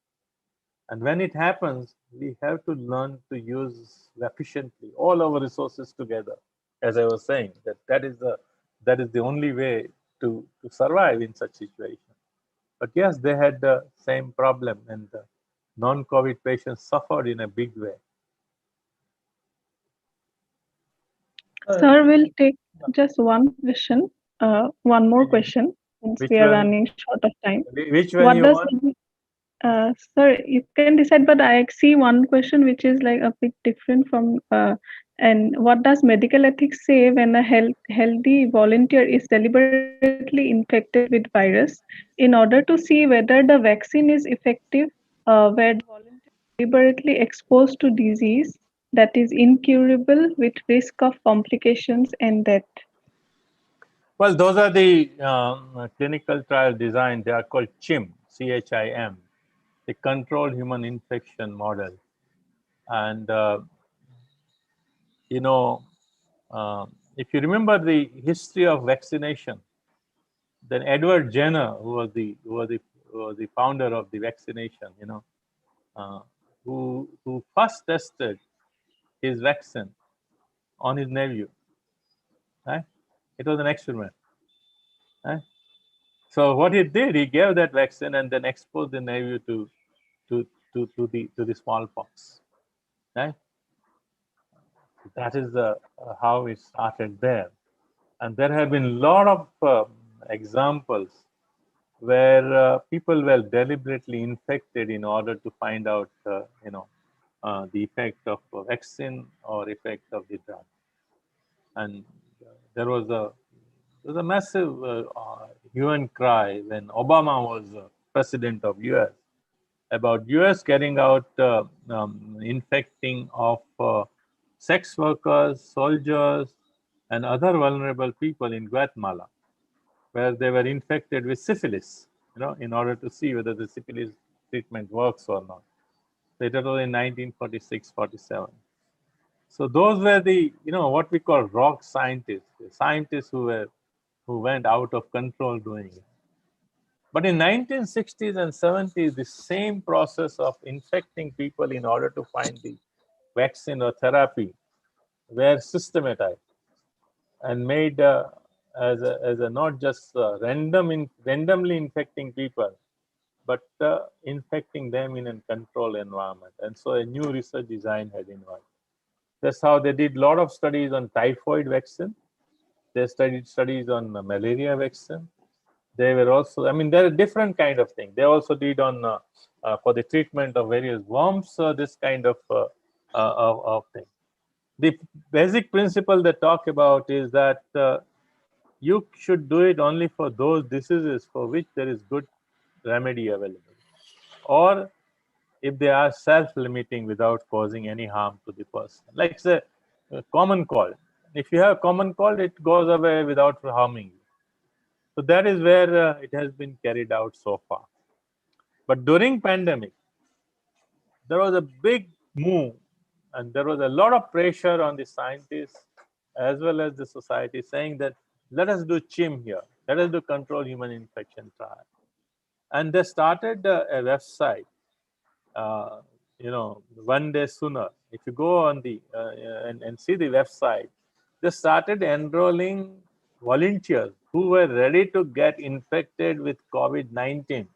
Speaker 1: And when it happens, we have to learn to use efficiently all our resources together. As I was saying, that is the only way to survive in such situation. But yes, they had the same problem, and the non-COVID patients suffered in a big way.
Speaker 5: Sir, we'll take just one question, one more question, since we are running short of time.
Speaker 1: Which one you want?
Speaker 5: Sir, you can decide, but I see one question which is like a bit different from. And what does medical ethics say when a healthy volunteer is deliberately infected with virus in order to see whether the vaccine is effective, where the volunteer is deliberately exposed to disease that is incurable with risk of complications and death?
Speaker 1: Well, those are the clinical trial design. They are called CHIM, CHIM, the controlled human infection model. And, you know, if you remember the history of vaccination, then Edward Jenner, who was the founder of the vaccination, who first tested his vaccine on his nephew, right? It was an experiment, right? So what he did, he gave that vaccine and then exposed the nephew to the smallpox, right? That is how it started there, and there have been a lot of examples where people were deliberately infected in order to find out, the effect of vaccine or effect of the drug. And there was a massive hue and cry when Obama was president of US about US carrying out infecting of sex workers, soldiers, and other vulnerable people in Guatemala, where they were infected with syphilis, in order to see whether the syphilis treatment works or not. So it was in 1946, 47. So those were the, what we call rock scientists, the scientists who went out of control doing it. But in 1960s and 70s, the same process of infecting people in order to find the vaccine or therapy were systematized and made as a not just randomly infecting people, but infecting them in a controlled environment. And so a new research design had involved. That's how they did a lot of studies on typhoid vaccine. They studied studies on malaria vaccine. They were also, there are different kind of things. They also did on for the treatment of various worms, this kind of thing. The basic principle they talk about is that you should do it only for those diseases for which there is good remedy available, or if they are self-limiting without causing any harm to the person. Like say, a common cold. If you have a common cold, it goes away without harming you. So that is where it has been carried out so far. But during pandemic, there was a big move, and there was a lot of pressure on the scientists as well as the society saying that let us do CHIM here, let us do control human infection trial. And they started a website, one day sooner. If you go on the and see the website, they started enrolling volunteers who were ready to get infected with COVID-19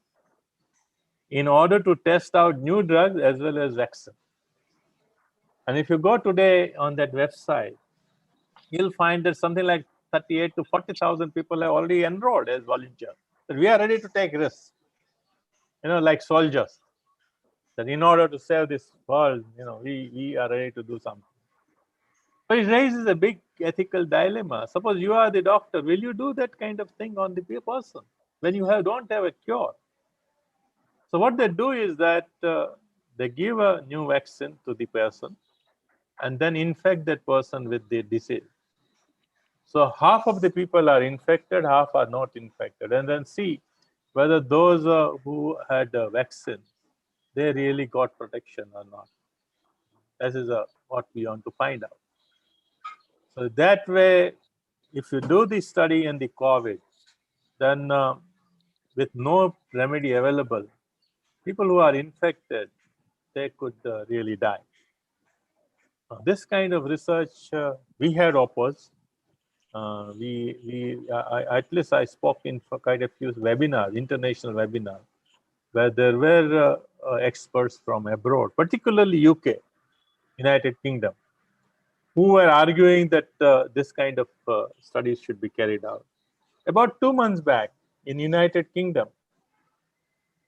Speaker 1: in order to test out new drugs as well as vaccine. And if you go today on that website, you'll find that something like 38 to 40,000 people have already enrolled as volunteers. But we are ready to take risks, like soldiers. That in order to save this world, we are ready to do something. So it raises a big ethical dilemma. Suppose you are the doctor, will you do that kind of thing on the person when you don't have a cure? So what they do is that they give a new vaccine to the person and then infect that person with the disease. So half of the people are infected, half are not infected, and then see whether those who had a vaccine, they really got protection or not. This is what we want to find out. So that way, if you do the study in the COVID, then with no remedy available, people who are infected, they could really die. This kind of research we had opposed. At least I spoke in for quite a few webinars, international webinars, where there were experts from abroad, particularly UK, United Kingdom, who were arguing that this kind of studies should be carried out. About 2 months back in United Kingdom,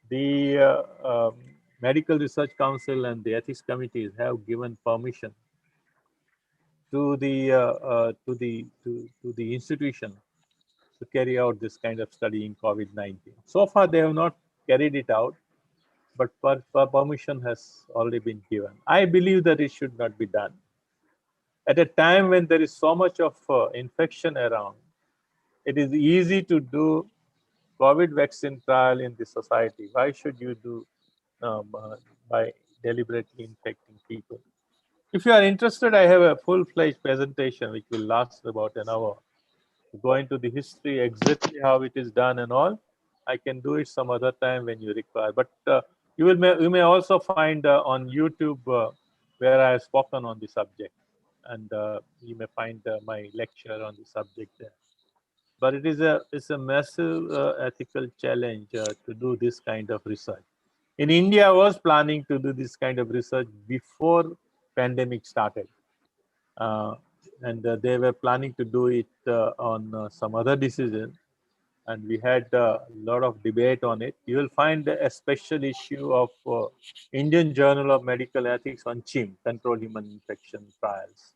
Speaker 1: the Medical Research Council and the ethics committees have given permission to the institution to carry out this kind of study in COVID-19. So far, they have not carried it out, but permission has already been given. I believe that it should not be done. At a time when there is so much of infection around, it is easy to do COVID vaccine trial in the society. Why should you do by deliberately infecting people? If you are interested, I have a full-fledged presentation which will last about an hour. Go into the history, exactly how it is done and all. I can do it some other time when you require. But you may also find on YouTube where I have spoken on the subject, and you may find my lecture on the subject there. But it's a massive ethical challenge to do this kind of research. In India, I was planning to do this kind of research before pandemic started. And they were planning to do it on some other diseases, and we had a lot of debate on it. You will find a special issue of Indian Journal of Medical Ethics on CHIM, Control Human Infection Trials.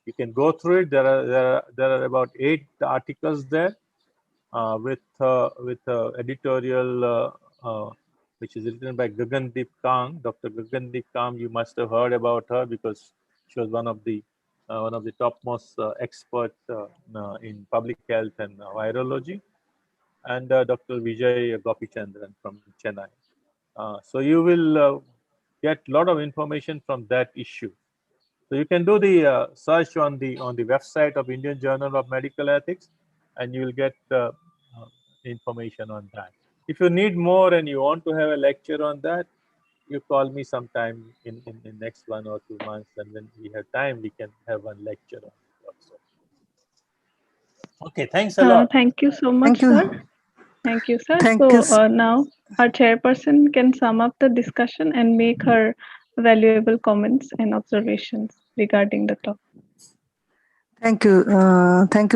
Speaker 1: You can go through it. There are about 8 articles there with editorial which is written by Gagandeep Kang. Dr. Gagandeep Kang, you must have heard about her because she was one of the topmost experts in public health and virology, and Dr. Vijay Gopichandran from Chennai. So you will get a lot of information from that issue. So you can do the search on the website of Indian Journal of Medical Ethics, and you will get information on that. If you need more and you want to have a lecture on that, you call me sometime in next 1 or 2 months, and when we have time, we can have one lecture on it also. Okay, thanks a lot.
Speaker 5: Thank you so much,
Speaker 3: Thank you.
Speaker 5: sir. Thank you, sir.
Speaker 3: Thank you.
Speaker 5: So now our chairperson can sum up the discussion and make her valuable comments and observations regarding the topic.
Speaker 3: Thank you,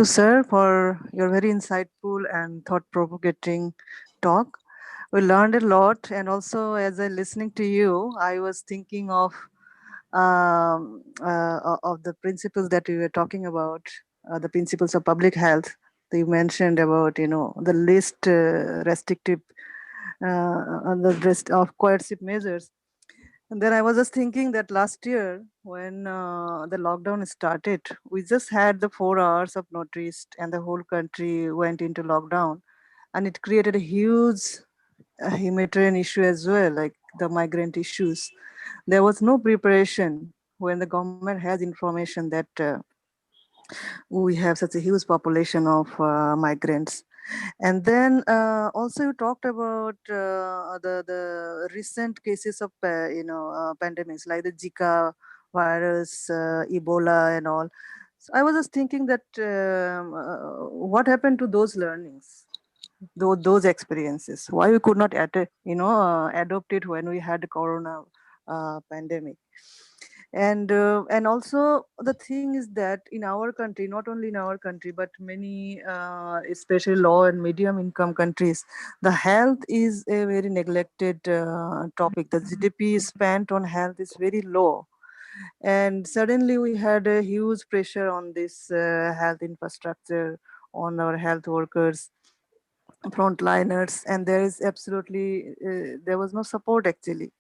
Speaker 3: sir, for your very insightful and thought-provoking talk. We learned a lot, and also as I listening to you, I was thinking of the principles that we were talking about, the principles of public health. That you mentioned about the least restrictive, the rest of coercive measures. And then I was just thinking that last year, when the lockdown started, we just had the 4 hours of notice, and the whole country went into lockdown, and it created a huge humanitarian issue as well, like the migrant issues. There was no preparation when the government has information that we have such a huge population of migrants. And then also you talked about the recent cases of pandemics like the Zika virus, Ebola, and all. So I was just thinking that what happened to those learnings, those experiences? Why we could not adopt it when we had the corona pandemic? And also the thing is that in our country, not only in our country but many especially low and medium income countries, the health is a very neglected topic. The GDP spent on health is very low, and suddenly we had a huge pressure on this health infrastructure, on our health workers, frontliners, and there is absolutely there was no support actually,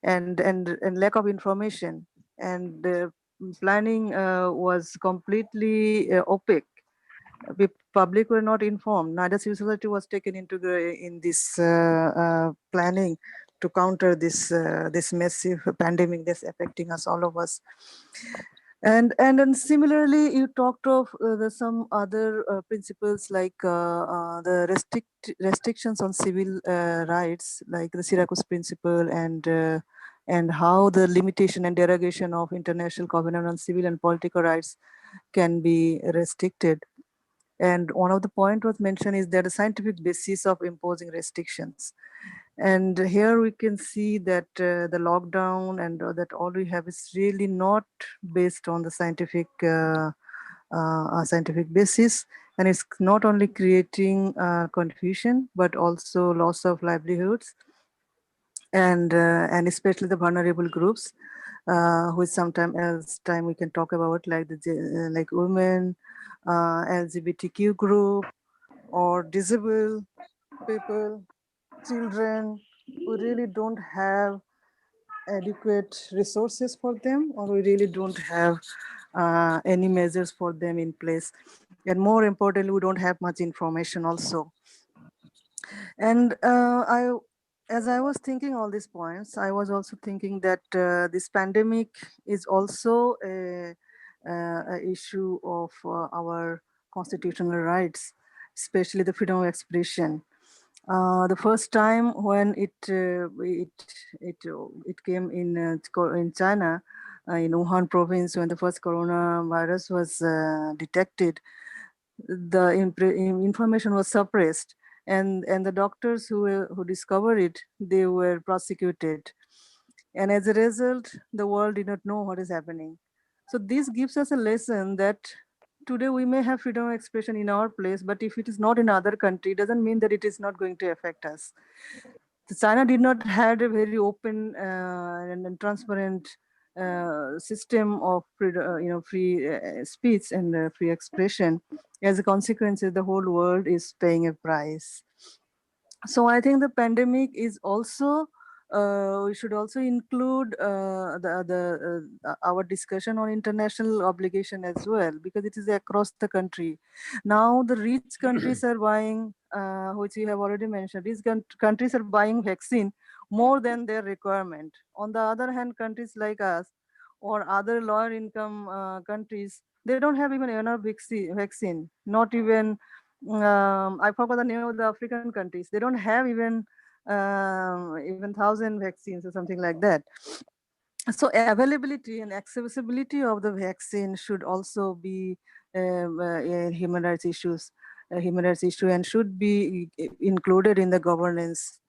Speaker 3: and lack of information, and the planning was completely opaque. The public were not informed. Neither civil society was taken into in this planning to counter this massive pandemic that's affecting us, all of us. And then similarly, you talked of some other principles like the restrictions on civil rights, like the Syracuse principle, and how the limitation and derogation of international covenant on civil and political rights can be restricted. And one of the point was mentioned is that the scientific basis of imposing restrictions. And here we can see that the lockdown and that all we have is really not based on the scientific basis, and it's not only creating confusion but also loss of livelihoods and especially the vulnerable groups, which sometime else time we can talk about, like like women, LGBTQ group, or disabled people, children. We really don't have adequate resources for them, or we really don't have any measures for them in place. And more importantly, we don't have much information also. And as I was thinking all these points, I was also thinking that this pandemic is also a issue of our constitutional rights, especially the freedom of expression. The first time when it came in China, in Wuhan province, when the first coronavirus was detected, the information was suppressed, and the doctors who discovered it, they were prosecuted, and as a result, the world did not know what is happening. So this gives us a lesson that today we may have freedom of expression in our place, but if it is not in other country, it doesn't mean that it is not going to affect us. China did not had a very open and transparent system of free speech and free expression. As a consequence, the whole world is paying a price. So I think the pandemic is also, we should also include our discussion on international obligation as well, because it is across the country. Now the rich countries are buying, which you have already mentioned, these countries are buying vaccine more than their requirement. On the other hand, countries like us or other lower income countries, they don't have even enough vaccine, not even, I forgot the name of the African countries. They don't have even 1,000 vaccines or something like that. So availability and accessibility of the vaccine should also be human rights issues, a human rights issue, and should be included in the governance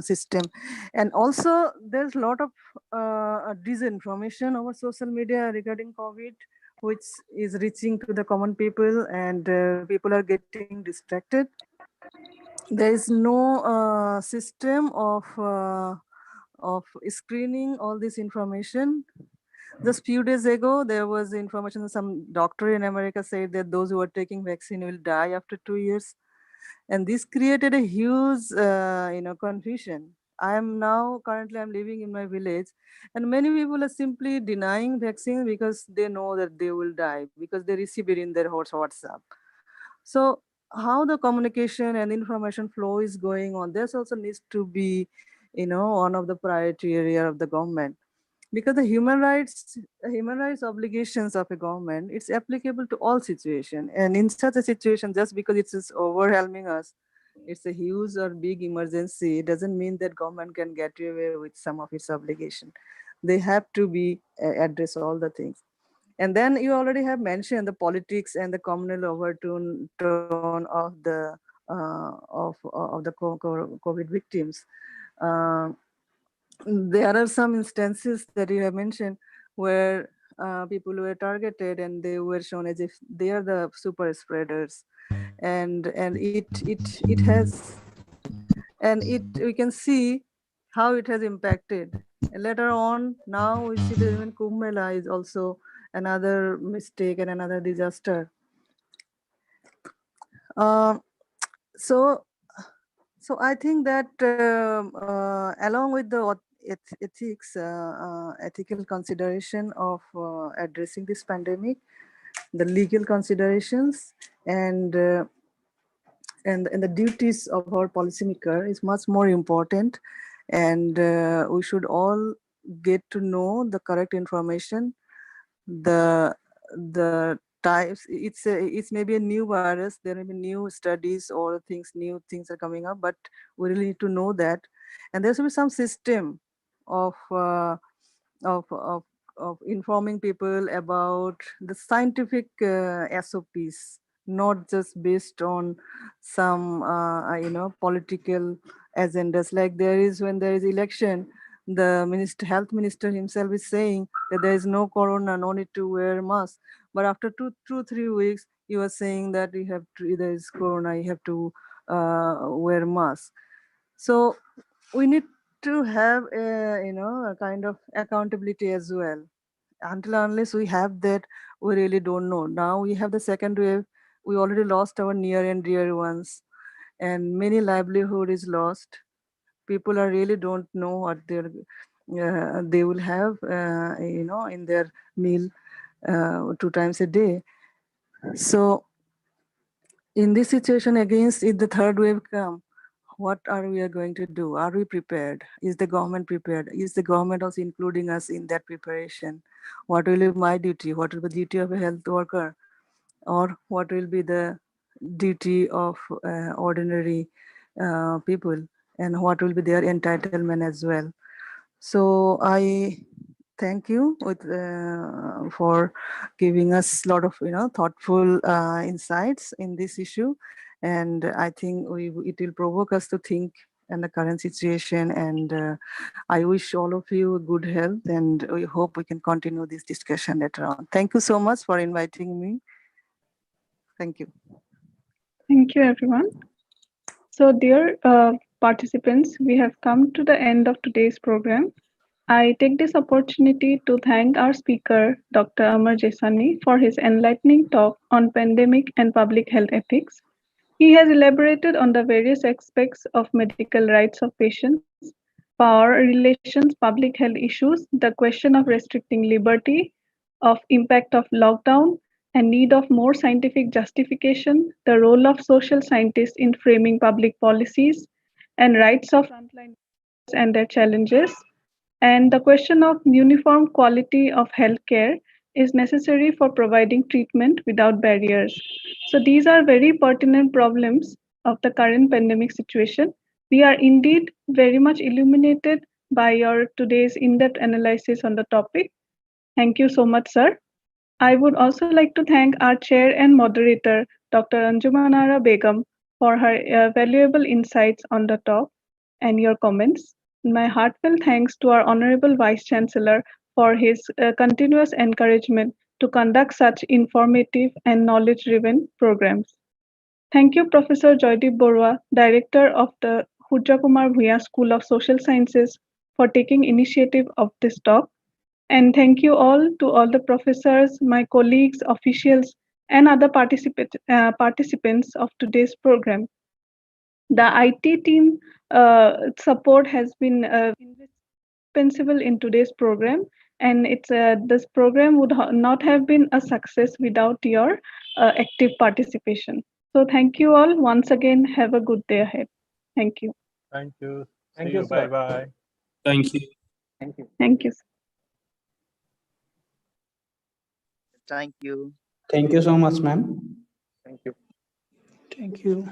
Speaker 3: system. And also, there's a lot of disinformation over social media regarding COVID, which is reaching to the common people, and people are getting distracted. There is no system of screening all this information. Just few days ago, there was information that some doctor in America said that those who are taking vaccine will die after 2 years, and this created a huge confusion. Currently I'm living in my village, and many people are simply denying vaccine because they know that they will die, because they receive it in their WhatsApp. So how the communication and information flow is going on, this also needs to be one of the priority area of the government, because the human rights obligations of a government, it's applicable to all situation. And in such a situation, just because it is overwhelming us, it's a huge or big emergency, it doesn't mean that government can get away with some of its obligation. They have to be address all the things. And then you already have mentioned the politics and the communal overtone of the COVID victims. Uh, there are some instances that you have mentioned where people were targeted and they were shown as if they are the super spreaders, and it has, and it we can see how it has impacted. And later on, now we see that even Kumbh Mela is also another mistake and another disaster. Uh, so so I think that along with the ethical consideration of addressing this pandemic, the legal considerations, and the duties of our policymaker is much more important, and we should all get to know the correct information, the types. It's maybe a new virus, there may be new studies or new things are coming up, but we really need to know that. And there should be some system of of of of informing people about the scientific SOPs, not just based on some political agendas. Like there is, when there is election, the health minister himself is saying that there is no corona, no need to wear mask. But after 3 weeks, you are saying that there is corona, you have to wear mask. So we need to have a kind of accountability as well. Until unless we have that, we really don't know. Now we have the second wave. We already lost our near and dear ones, and many livelihood is lost. People are really don't know what they will have, in their meal 2 times a day. So in this situation, against if the third wave come, what are we going to do? Are we prepared? Is the government prepared? Is the government also including us in that preparation? What will be my duty? What will be the duty of a health worker? Or what will be the duty of ordinary people? And what will be their entitlement as well? So I thank you for giving us a lot of thoughtful insights in this issue, and I think it will provoke us to think in the current situation. And I wish all of you good health, and we hope we can continue this discussion later on. Thank you so much for inviting me. Thank you.
Speaker 5: Thank you, everyone. So, dear participants, we have come to the end of today's program. I take this opportunity to thank our speaker, Dr. Amar Jesani, for his enlightening talk on pandemic and public health ethics. He has elaborated on the various aspects of medical rights of patients, power relations, public health issues, the question of restricting liberty, of impact of lockdown, and need of more scientific justification, the role of social scientists in framing public policies, and rights of frontline workers and their challenges, and the question of uniform quality of healthcare is necessary for providing treatment without barriers. So these are very pertinent problems of the current pandemic situation. We are indeed very much illuminated by your today's in-depth analysis on the topic. Thank you so much, sir. I would also like to thank our chair and moderator, Dr. Anjumanara Begum, for her valuable insights on the talk and your comments. My heartfelt thanks to our Honorable Vice Chancellor for his continuous encouragement to conduct such informative and knowledge-driven programs. Thank you, Professor Joydeep Borua, Director of the Hujra Kumar Bhuya School of Social Sciences, for taking initiative of this talk. And thank you all to all the professors, my colleagues, officials, and other participants of today's program. The IT team support has been indispensable in today's program, and this program would not have been a success without your active participation. So thank you all once again. Have a good day ahead. Thank you.
Speaker 1: Thank you.
Speaker 2: Thank
Speaker 1: See
Speaker 2: you,
Speaker 1: you.
Speaker 2: sir.
Speaker 1: Bye-bye.
Speaker 7: Thank you.
Speaker 2: Thank you.
Speaker 5: Thank you.
Speaker 8: Thank you.
Speaker 7: Thank you so much, ma'am.
Speaker 2: Thank you.
Speaker 7: Thank you.